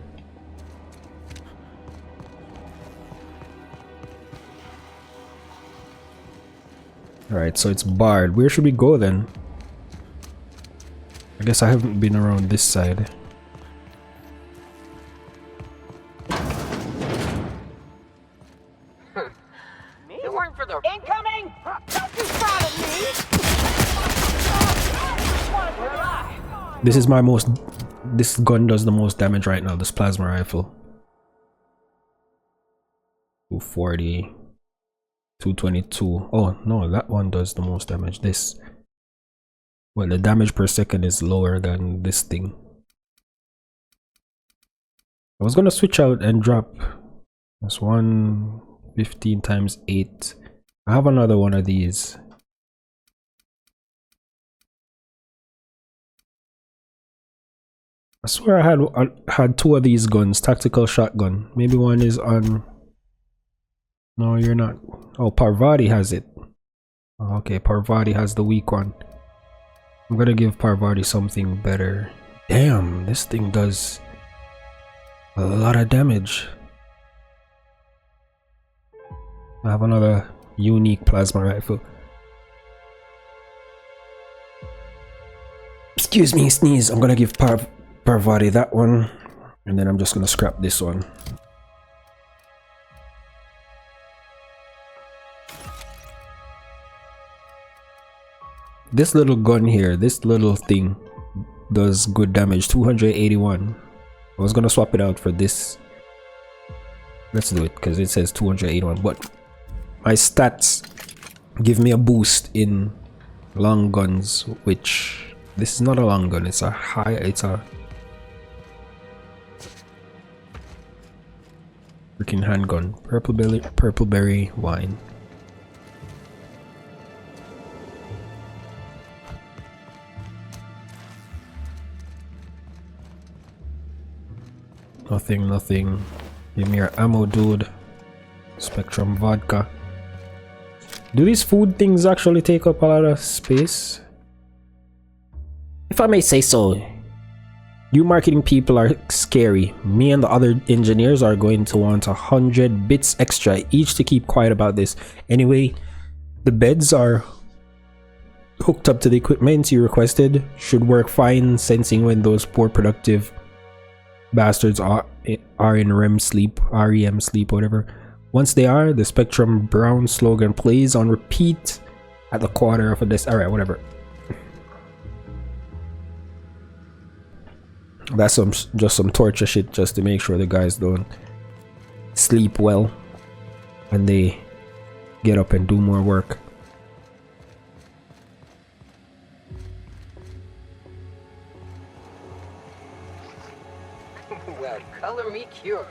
Alright, so it's Bard. Where should we go then? I guess I haven't been around this side. You weren't for the incoming. Don't be proud of me. This is my most. This gun does the most damage right now. This plasma rifle. 240. 222. Oh no, that one does the most damage. This, well, the damage per second is lower than this thing. I was gonna switch out and drop. That's 115 times 8. I have another one of these. I swear I had 2 of these guns. Tactical shotgun. Maybe one is on. No, you're not. Oh, Parvati has it. Oh, okay, Parvati has the weak one. I'm gonna give Parvati something better. Damn, this thing does a lot of damage. I have another unique plasma rifle. Excuse me, sneeze. I'm gonna give Parvati that one, and then I'm just gonna scrap this one. This little gun here, this little thing does good damage. 281. I was gonna swap it out for this. Let's do it because it says 281, but my stats give me a boost in long guns, which this is not a long gun. It's a Freaking handgun. Purple berry wine. Nothing. Give me your ammo, dude. Spectrum vodka. Do these food things actually take up a lot of space? If I may say so, you marketing people are scary. Me and the other engineers are going to want 100 bits extra each to keep quiet about this. Anyway, the beds are hooked up to the equipment you requested. Should work fine, sensing when those poor productive bastards are in REM sleep, whatever. Once they are, the Spectrum Brown slogan plays on repeat at the quarter of a this. Alright, whatever. That's just some torture shit just to make sure the guys don't sleep well and they get up and do more work. Well, color me cured.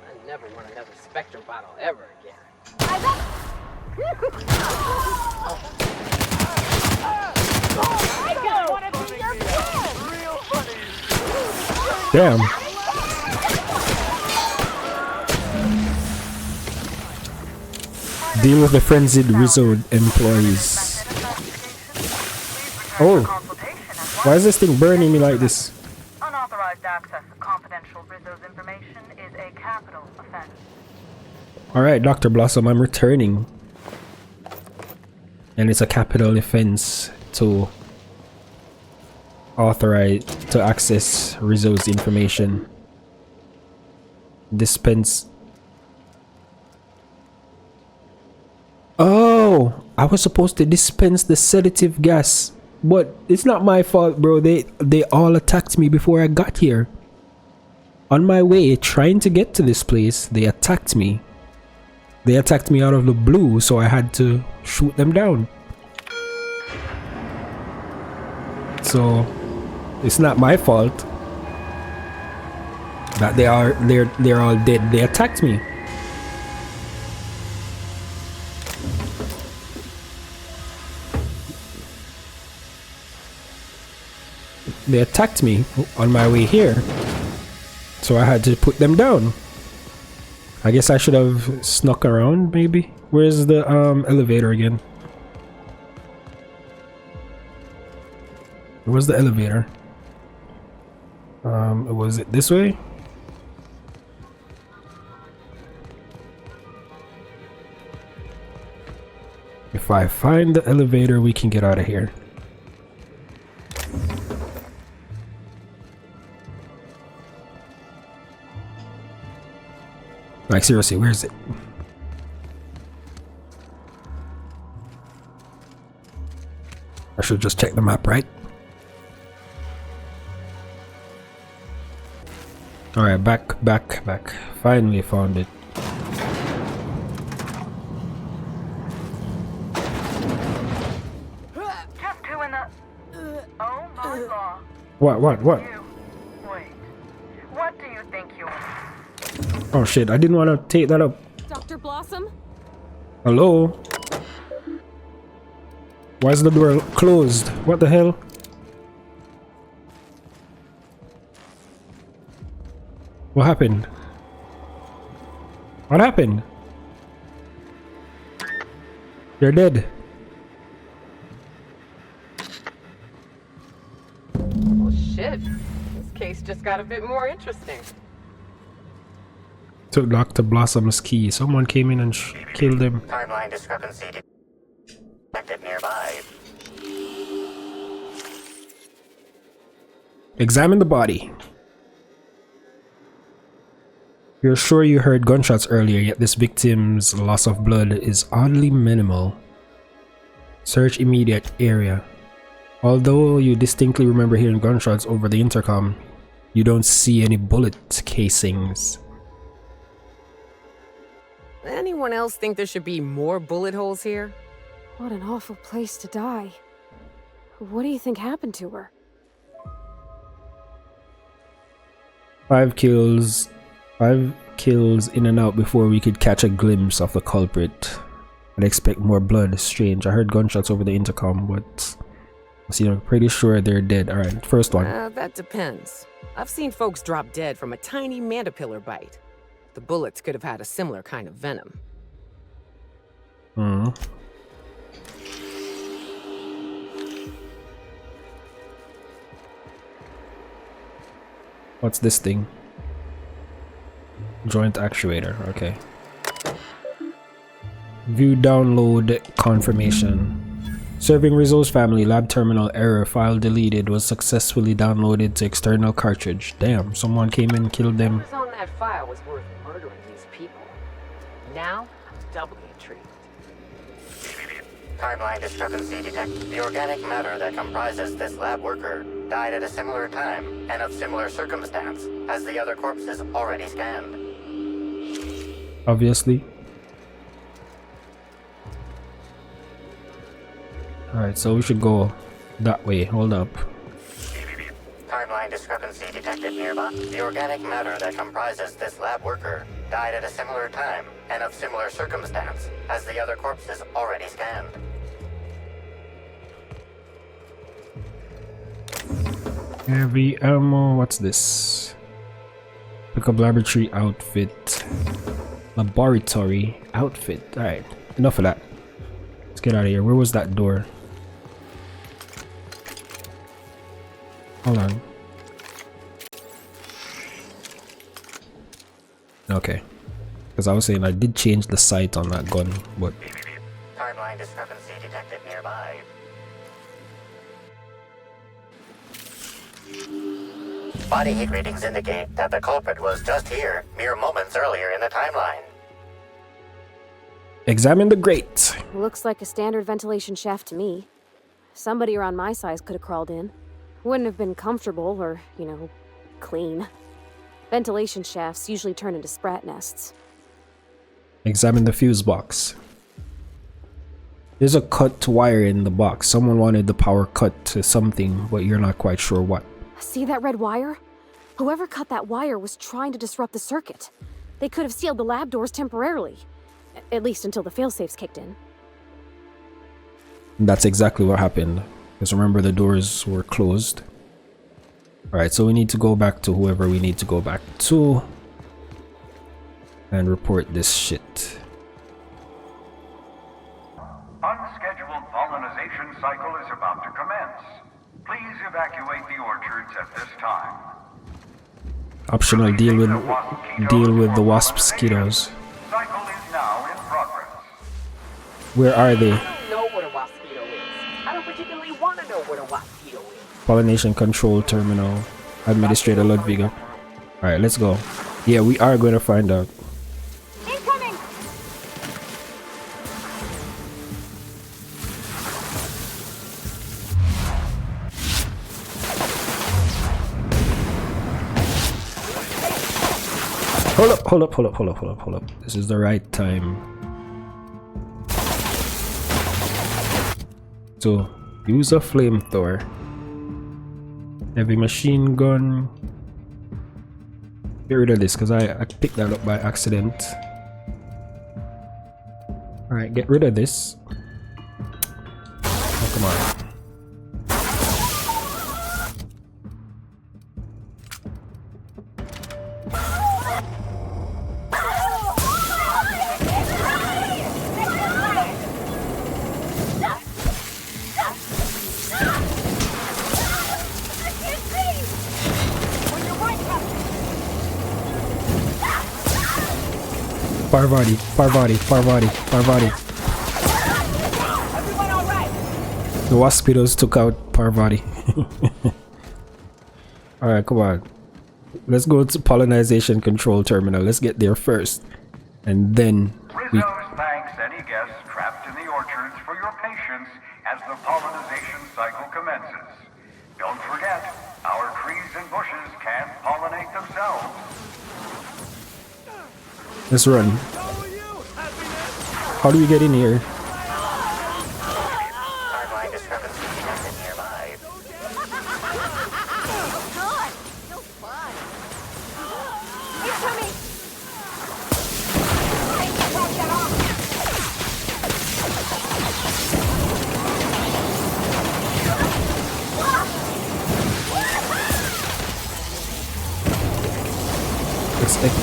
I never want another Spectrum bottle ever again. I want to be your friend! Real funny! Damn. Deal with the frenzied Rizzo employees. Oh, why is this thing burning me like this? Unauthorized access of confidential Rizzo's information is a capital offense. Alright, Dr. Blossom, I'm returning. And it's a capital offense to authorize to access Rizzo's information. Dispense. Oh, I was supposed to dispense the sedative gas, but it's not my fault, bro. They all attacked me before I got here. On my way trying to get to this place, they attacked me. They attacked me out of the blue, so I had to shoot them down. So it's not my fault that they're all dead. They attacked me. They attacked me on my way here, so I had to put them down. I guess I should have snuck around, maybe. Where's the elevator again? Where's the elevator? Was it this way? If I find the elevator, we can get out of here. Like, seriously, where is it? I should just check the map, right? Alright, back. Finally found it. Just two in the... Oh my God. What? Wait. What do you think you are? Oh shit, I didn't want to take that up. Dr. Blossom? Hello? Why is the door closed? What the hell? What happened? What happened? You're dead. Well, shit. This case just got a bit more interesting. Took Dr. Blossom's key. Someone came in and killed him. Timeline discrepancy detected nearby. Examine the body. You're sure you heard gunshots earlier, yet this victim's loss of blood is oddly minimal. Search immediate area. Although you distinctly remember hearing gunshots over the intercom, you don't see any bullet casings. Anyone else think there should be more bullet holes here? What an awful place to die. What do you think happened to her? 5 kills kills in and out before we could catch a glimpse of the culprit. I'd expect more blood. Strange. I heard gunshots over the intercom, but I'm pretty sure they're dead. Alright, first one. That depends. I've seen folks drop dead from a tiny mandapillar bite. The bullets could have had a similar kind of venom. What's this thing? Joint actuator, okay. View download confirmation. Serving results family, lab terminal error, file deleted, was successfully downloaded to external cartridge. Damn, someone came in and killed them. What was on that file was worth murdering these people. Now, I'm doubly intrigued. Timeline discrepancy detected. The organic matter that comprises this lab worker died at a similar time and of similar circumstance as the other corpses already scanned. Obviously. Alright, so we should go that way. Hold up. Timeline discrepancy detected nearby. The organic matter that comprises this lab worker died at a similar time and of similar circumstance as the other corpses already scanned. Heavy ammo. What's this? Pick up laboratory outfit. Laboratory outfit. Alright, enough of that. Let's get out of here. Where was that door? Hold on. Okay. Because I was saying I did change the sight on that gun, but... Timeline discrepancy detected nearby. Body heat readings indicate that the culprit was just here mere moments earlier in the timeline. Examine the grate. Looks like a standard ventilation shaft to me. Somebody around my size could have crawled in. Wouldn't have been comfortable or, clean. Ventilation shafts usually turn into sprat nests. Examine the fuse box. There's a cut wire in the box. Someone wanted the power cut to something, but you're not quite sure what. See that red wire? Whoever cut that wire was trying to disrupt the circuit. They could have sealed the lab doors temporarily. At least until the failsafes kicked in. That's exactly what happened. Because remember, the doors were closed. Alright, so we need to go back to whoever we need to go back to. And report this shit. Unscheduled pollinization cycle is about to commence. Please evacuate the orchards at this time. Optional, deal with the wasp mosquitoes. Cycle is now in progress. Where are they? I don't know what a waspito is. I don't particularly want to know what a waspito is. Pollination control terminal. Administrator Ludwig. Alright, let's go. Yeah, we are going to find out. Incoming! Hold up. This is the right time. So, use a flamethrower. Heavy machine gun. Get rid of this because I picked that up by accident. Alright, get rid of this. Oh, come on. Parvati. The waspitos took out Parvati. Alright, come on. Let's go to pollinization control terminal. Let's get there first. And then Rizzo's thanks any guests trapped in the orchards for your patience as the pollinization cycle commences. Don't forget, our trees and bushes can't pollinate themselves. let's run. How do we get in here?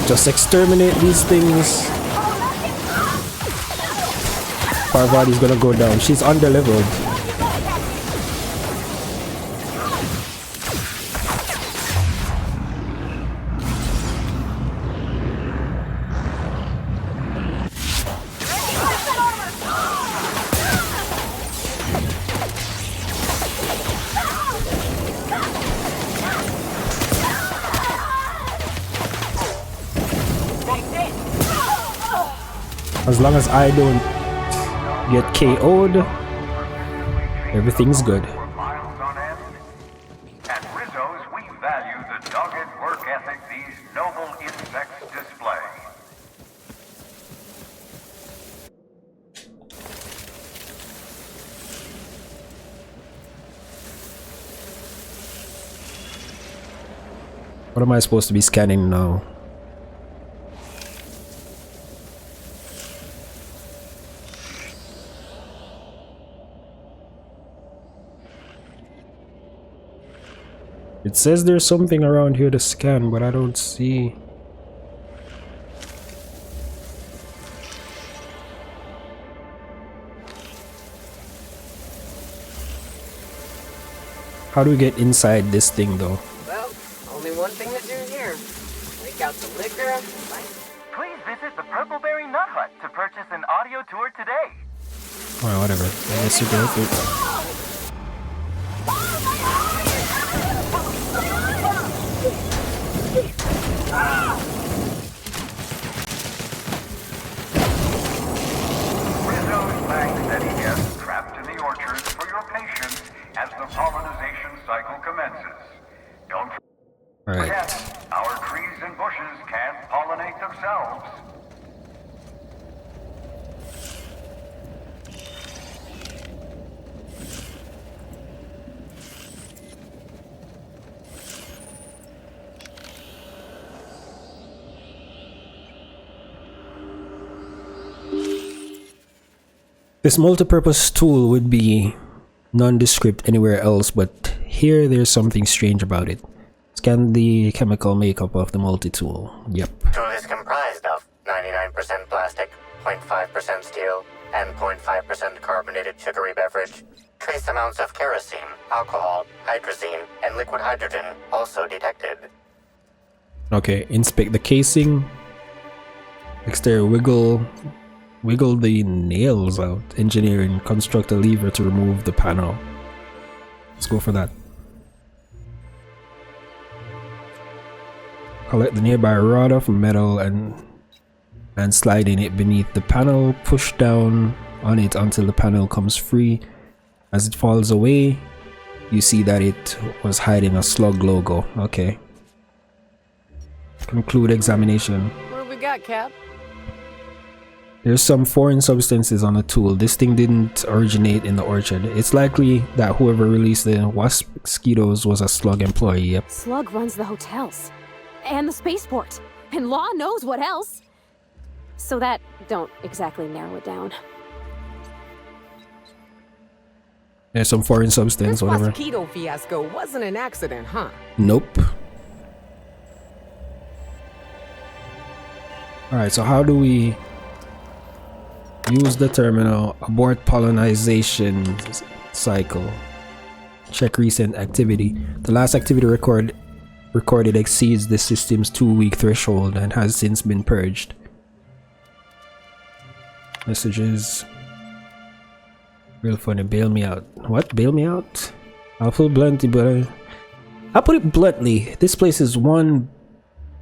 Just exterminate these things. Parvati's gonna go down. She's under-leveled. As long as I don't get KO'd, everything's good. At Rizzo's, we value the dogged work ethic these noble insects display. What am I supposed to be scanning now? It says there's something around here to scan, but I don't see. How do we get inside this thing though? Well, only one thing to do here. Break out the liquor. Please visit the Purpleberry Nut Hut to purchase an audio tour today. Alright, whatever. I guess you go through. Rizzo's thanks any guest trapped in the orchards for your patience as the pollinization cycle commences. Don't forget, our trees and bushes can't pollinate themselves. This multi-purpose tool would be nondescript anywhere else, but here there's something strange about it. Scan the chemical makeup of the multi-tool. Yep. Tool is comprised of 99% plastic, 0.5% steel, and 0.5% carbonated sugary beverage. Trace amounts of kerosene, alcohol, hydrazine, and liquid hydrogen also detected. Okay, inspect the casing. Exterior wiggle the nails out. Engineering, construct a lever to remove the panel. Let's go for that. Collect the nearby rod of metal and slide in it beneath the panel. Push down on it until the panel comes free. As it falls away, you see that it was hiding a slug logo. Okay. Conclude examination. What have we got, Cap? There's some foreign substances on the tool. This thing didn't originate in the orchard. It's likely that whoever released the wasp mosquitoes was a slug employee. Yep. Slug runs the hotels and the spaceport, and Law knows what else. So that don't exactly narrow it down. There's some foreign substance, whatever. This mosquito fiasco wasn't an accident, huh? Nope. Alright, so how do we use the terminal? Abort pollinization cycle. Check recent activity. The last activity recorded exceeds the system's 2-week threshold and has since been purged. Messages. Real funny. Bail me out. What? Bail me out? I'll put it bluntly, but I'll put it bluntly. This place is one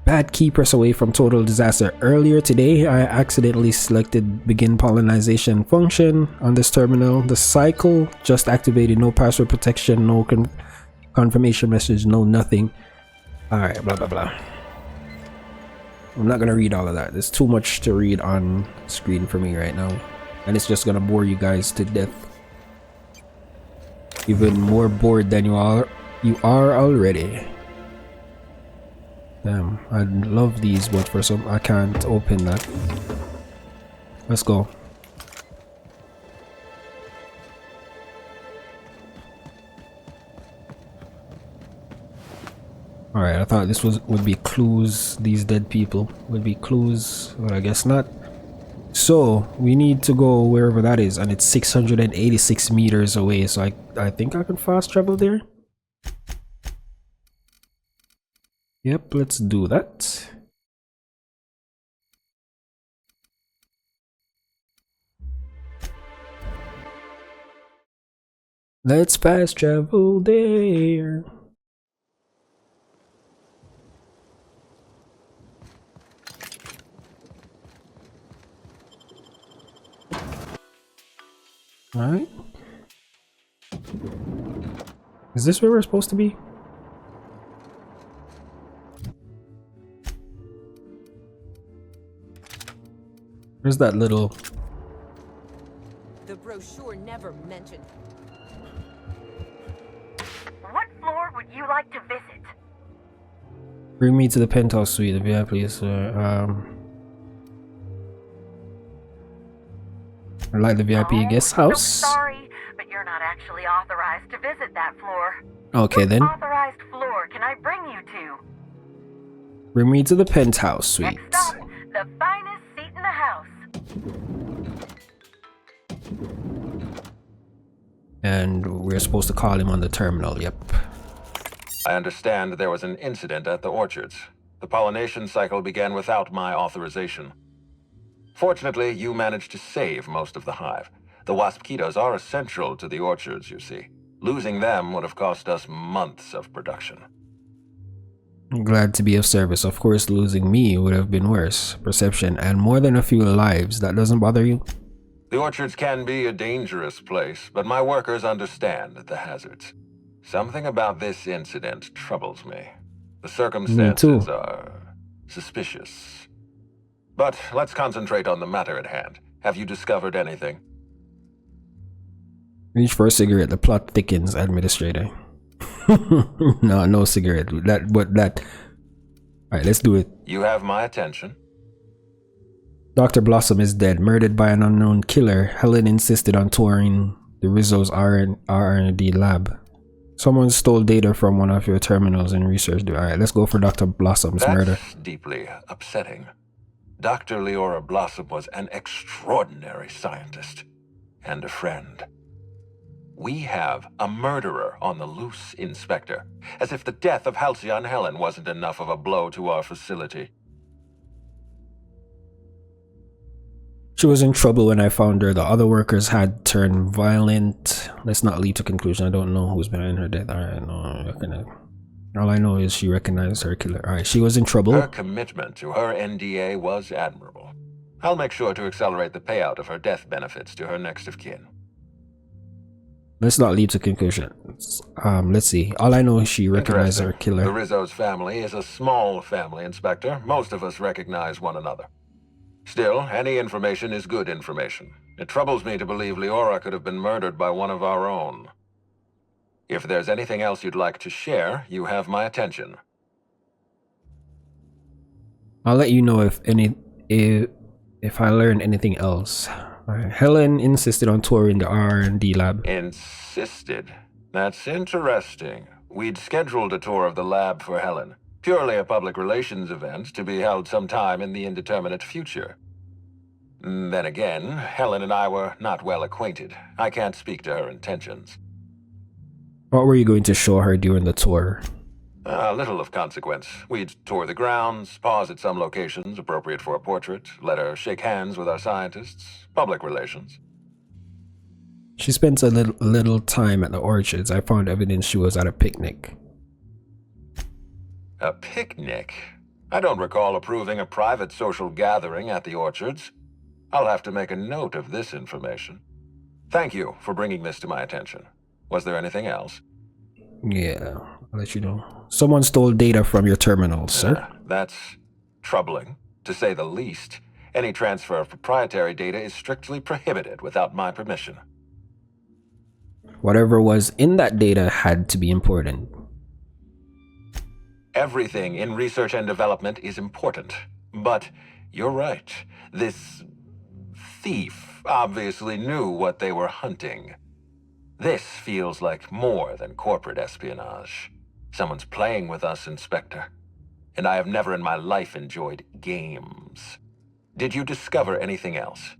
bad key press away from total disaster. Earlier today, I accidentally selected begin pollinization function on this terminal. The cycle just activated. No password protection, no confirmation message, no nothing. Alright, blah blah blah. I'm not gonna read all of that. There's too much to read on screen for me right now. And it's just gonna bore you guys to death. Even more bored than you are already. Damn, I'd love these, but for some I can't open that. Let's go. Alright, I thought this would be clues. These dead people would be clues, but I guess not. So we need to go wherever that is, and it's 686 meters away, so I think I can fast travel there. Yep, let's do that. Let's fast travel there. Alright. Is this where we're supposed to be? Where's that little... The brochure never mentioned. What floor would you like to visit? Bring me to the penthouse suite, the VIP, please. I like the VIP guest house. Sorry, but you're not actually authorized to visit that floor. Okay then. What authorized floor can I bring you to? Bring me to the penthouse suite. Next up, the finest seat in the house. And we're supposed to call him on the terminal, yep. I understand there was an incident at the orchards. The pollination cycle began without my authorization. Fortunately, you managed to save most of the hive. The wasp-ketos are essential to the orchards, you see. Losing them would have cost us months of production. I'm glad to be of service. Of course, losing me would have been worse. Perception and more than a few lives. That doesn't bother you? The orchards can be a dangerous place, but my workers understand the hazards. Something about this incident troubles me. The circumstances are suspicious. But let's concentrate on the matter at hand. Have you discovered anything? Reach for a cigarette. The plot thickens, Administrator. No cigarette. Alright, let's do it. You have my attention. Dr. Blossom is dead, murdered by an unknown killer. Helen insisted on touring the Rizzo's R&D lab. Someone stole data from one of your terminals and researched it. Alright, let's go for Dr. Blossom's murder. That's deeply upsetting. Dr. Leora Blossom was an extraordinary scientist and a friend. We have a murderer on the loose, Inspector. As if the death of Halcyon Helen wasn't enough of a blow to our facility. She was in trouble when I found her. The other workers had turned violent. Let's not lead to conclusion. I don't know who's behind her death. Alright, no, all I know is she recognized her killer. Alright, she was in trouble. Her commitment to her NDA was admirable. I'll make sure to accelerate the payout of her death benefits to her next of kin. Let's not lead to conclusion. Let's see. All I know is she recognized her killer. The Rizzo's family is a small family, Inspector. Most of us recognize one another. Still, any information is good information. It troubles me to believe Leora could have been murdered by one of our own. If there's anything else you'd like to share, you have my attention. I'll let you know if I learn anything else. Right. Helen insisted on touring the R&D lab. Insisted? That's interesting. We'd scheduled a tour of the lab for Helen. Purely a public relations event to be held sometime in the indeterminate future. Then again, Helen and I were not well acquainted. I can't speak to her intentions. What were you going to show her during the tour? Little of consequence. We'd tour the grounds, pause at some locations appropriate for a portrait, let her shake hands with our scientists. Public relations. She spent a little time at the orchards. I found evidence she was at a picnic. A picnic? I don't recall approving a private social gathering at the orchards. I'll have to make a note of this information. Thank you for bringing this to my attention. Was there anything else? Yeah, I'll let you know. Someone stole data from your terminal, sir. That's troubling, to say the least. Any transfer of proprietary data is strictly prohibited without my permission. Whatever was in that data had to be important. Everything in research and development is important. But you're right. This thief obviously knew what they were hunting. This feels like more than corporate espionage. Someone's playing with us, Inspector. And I have never in my life enjoyed games. Did you discover anything else?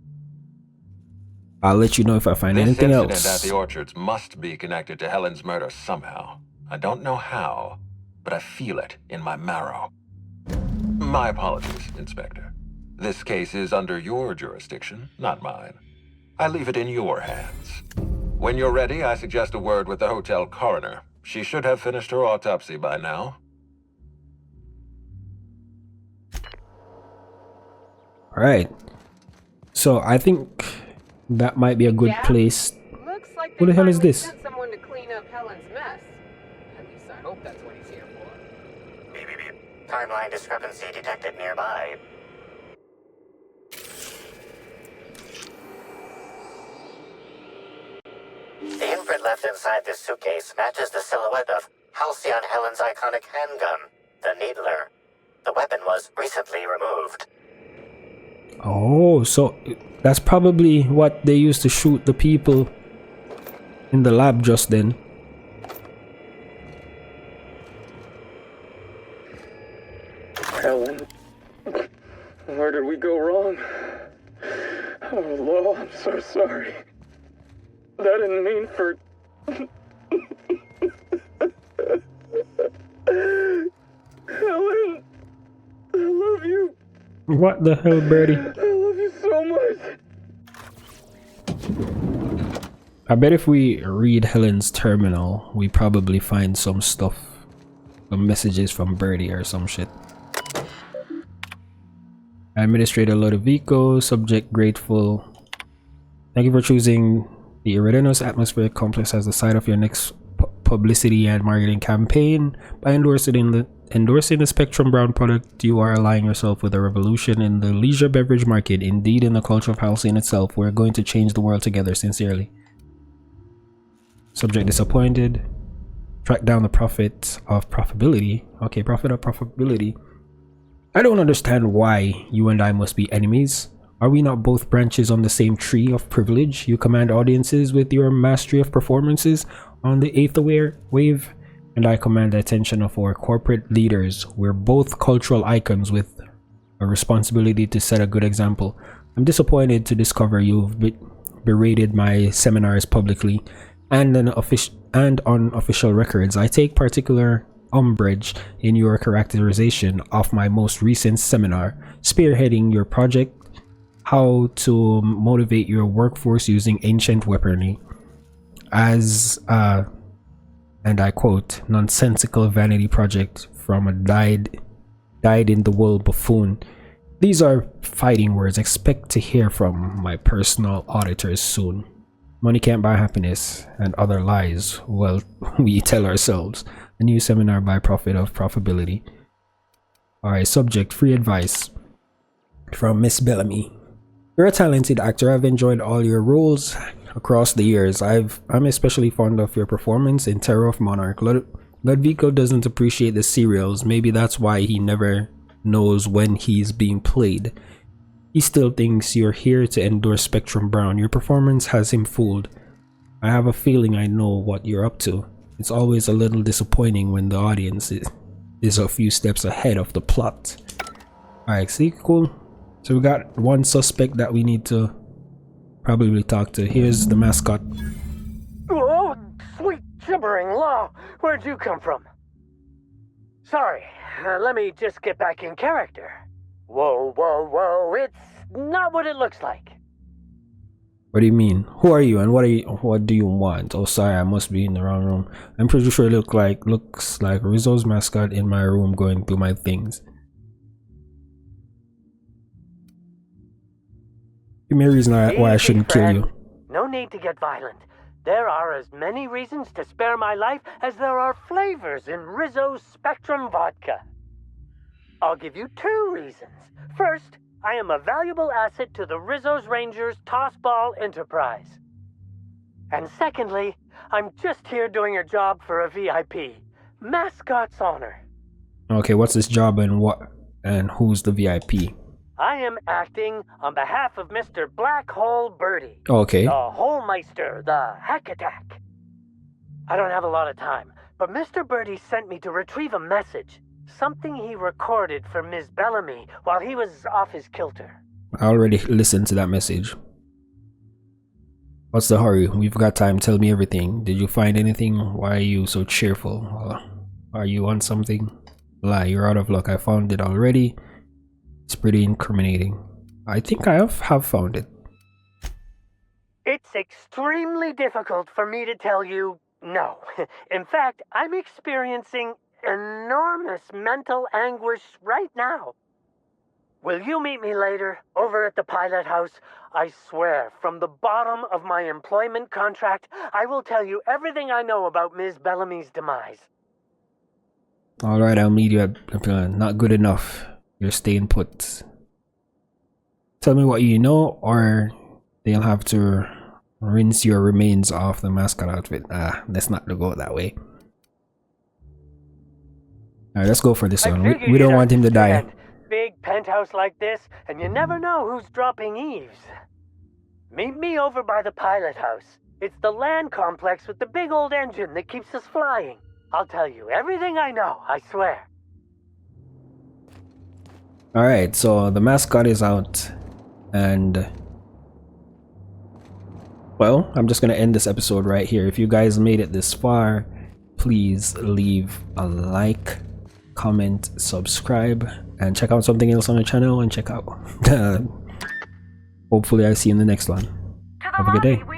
I'll let you know if I find anything else. This incident at the orchards must be connected to Helen's murder somehow. I don't know how, but I feel it in my marrow. My apologies, Inspector. This case is under your jurisdiction, not mine. I leave it in your hands. When you're ready, I suggest a word with the hotel coroner. She should have finished her autopsy by now. Alright. So I think that might be a good place. Looks like What the hell is this? sent someone to clean up Helen's mess. At least I hope that's what he's here for. Timeline discrepancy detected nearby. The imprint left inside this suitcase matches the silhouette of Halcyon Helen's iconic handgun, the Needler. The weapon was recently removed. Oh, so that's probably what they used to shoot the people in the lab just then. Helen, where did we go wrong? Oh, Lo, I'm so sorry. That didn't mean for... Helen, I love you. What the hell, Birdie? I love you so much. I bet if we read Helen's terminal, we probably find some stuff, some messages from Birdie or some shit. Administrator Lodovico, subject grateful. Thank you for choosing the Iridinos Atmospheric Complex as the site of your next publicity and marketing campaign. By endorsing the Spectrum Brown product, you are aligning yourself with a revolution in the leisure beverage market. Indeed, in the culture of Halcyon itself, we're going to change the world together. Sincerely. Subject disappointed. Track down the profit of profitability. Okay, profit of profitability. I don't understand why you and I must be enemies. Are we not both branches on the same tree of privilege? You command audiences with your mastery of performances on the 8th wave, and I command the attention of our corporate leaders. We're both cultural icons with a responsibility to set a good example. I'm disappointed to discover you've berated my seminars publicly and on official records. I take particular umbrage in your characterization of my most recent seminar, spearheading your project, how to motivate your workforce using ancient weaponry, as and I quote, nonsensical vanity project from a dyed-in-the-wool buffoon. These are fighting words. Expect to hear from my personal auditors soon. Money can't buy happiness and other lies. Well, we tell ourselves. A new seminar by profit of profitability. Alright, subject, free advice from Miss Bellamy. You're a talented actor. I've enjoyed all your roles across the years. I'm especially fond of your performance in Terror of Monarch. Ludvico doesn't appreciate the serials. Maybe that's why he never knows when he's being played. He still thinks you're here to endorse Spectrum Brown. Your performance has him fooled. I have a feeling I know what you're up to. It's always a little disappointing when the audience is a few steps ahead of the plot. Alright, see, cool. So we got one suspect that we need to probably talk to. Here's the mascot. Oh, sweet gibbering law. Where'd you come from? Sorry, let me just get back in character. Whoa, whoa, whoa, it's not what it looks like. What do you mean? Who are you and what do you want? Oh, sorry, I must be in the wrong room. I'm pretty sure it looks like Rizzo's mascot in my room going through my things. Give me a reason why I shouldn't kill you. No need to get violent. There are as many reasons to spare my life as there are flavors in Rizzo's Spectrum vodka. I'll give you 2 reasons. First, I am a valuable asset to the Rizzo's Rangers Tossball Enterprise. And secondly, I'm just here doing a job for a VIP. Mascot's honor. Okay, what's this job and who's the VIP? I am acting on behalf of Mr. Black Hole Birdie. Okay. The Holmeister, the Hack Attack. I don't have a lot of time. but Mr. Birdie sent me to retrieve a message. Something he recorded for Ms. Bellamy while he was off his kilter. I already listened to that message. What's the hurry? We've got time. Tell me everything. Did you find anything? Why are you so cheerful? Are you on something? Lie, you're out of luck. I found it already. It's pretty incriminating. I think I have found it. It's extremely difficult for me to tell you no. In fact, I'm experiencing enormous mental anguish right now. Will you meet me later, over at the pilot house? I swear, from the bottom of my employment contract, I will tell you everything I know about Ms. Bellamy's demise. Alright, I'll meet you at not good enough. You're staying put. Tell me what you know, or they'll have to rinse your remains off the mascot outfit. Let's not go that way. Alright, let's go for this one. We don't want him to die. Big penthouse like this, and you never know who's dropping eaves. Meet me over by the pilot house. It's the land complex with the big old engine that keeps us flying. I'll tell you everything I know, I swear. Alright, so the mascot is out, and well, I'm just gonna end this episode right here. If you guys made it this far, please leave a like, comment, subscribe, and check out something else on the channel, and check out hopefully I see you in the next one. Have a good day.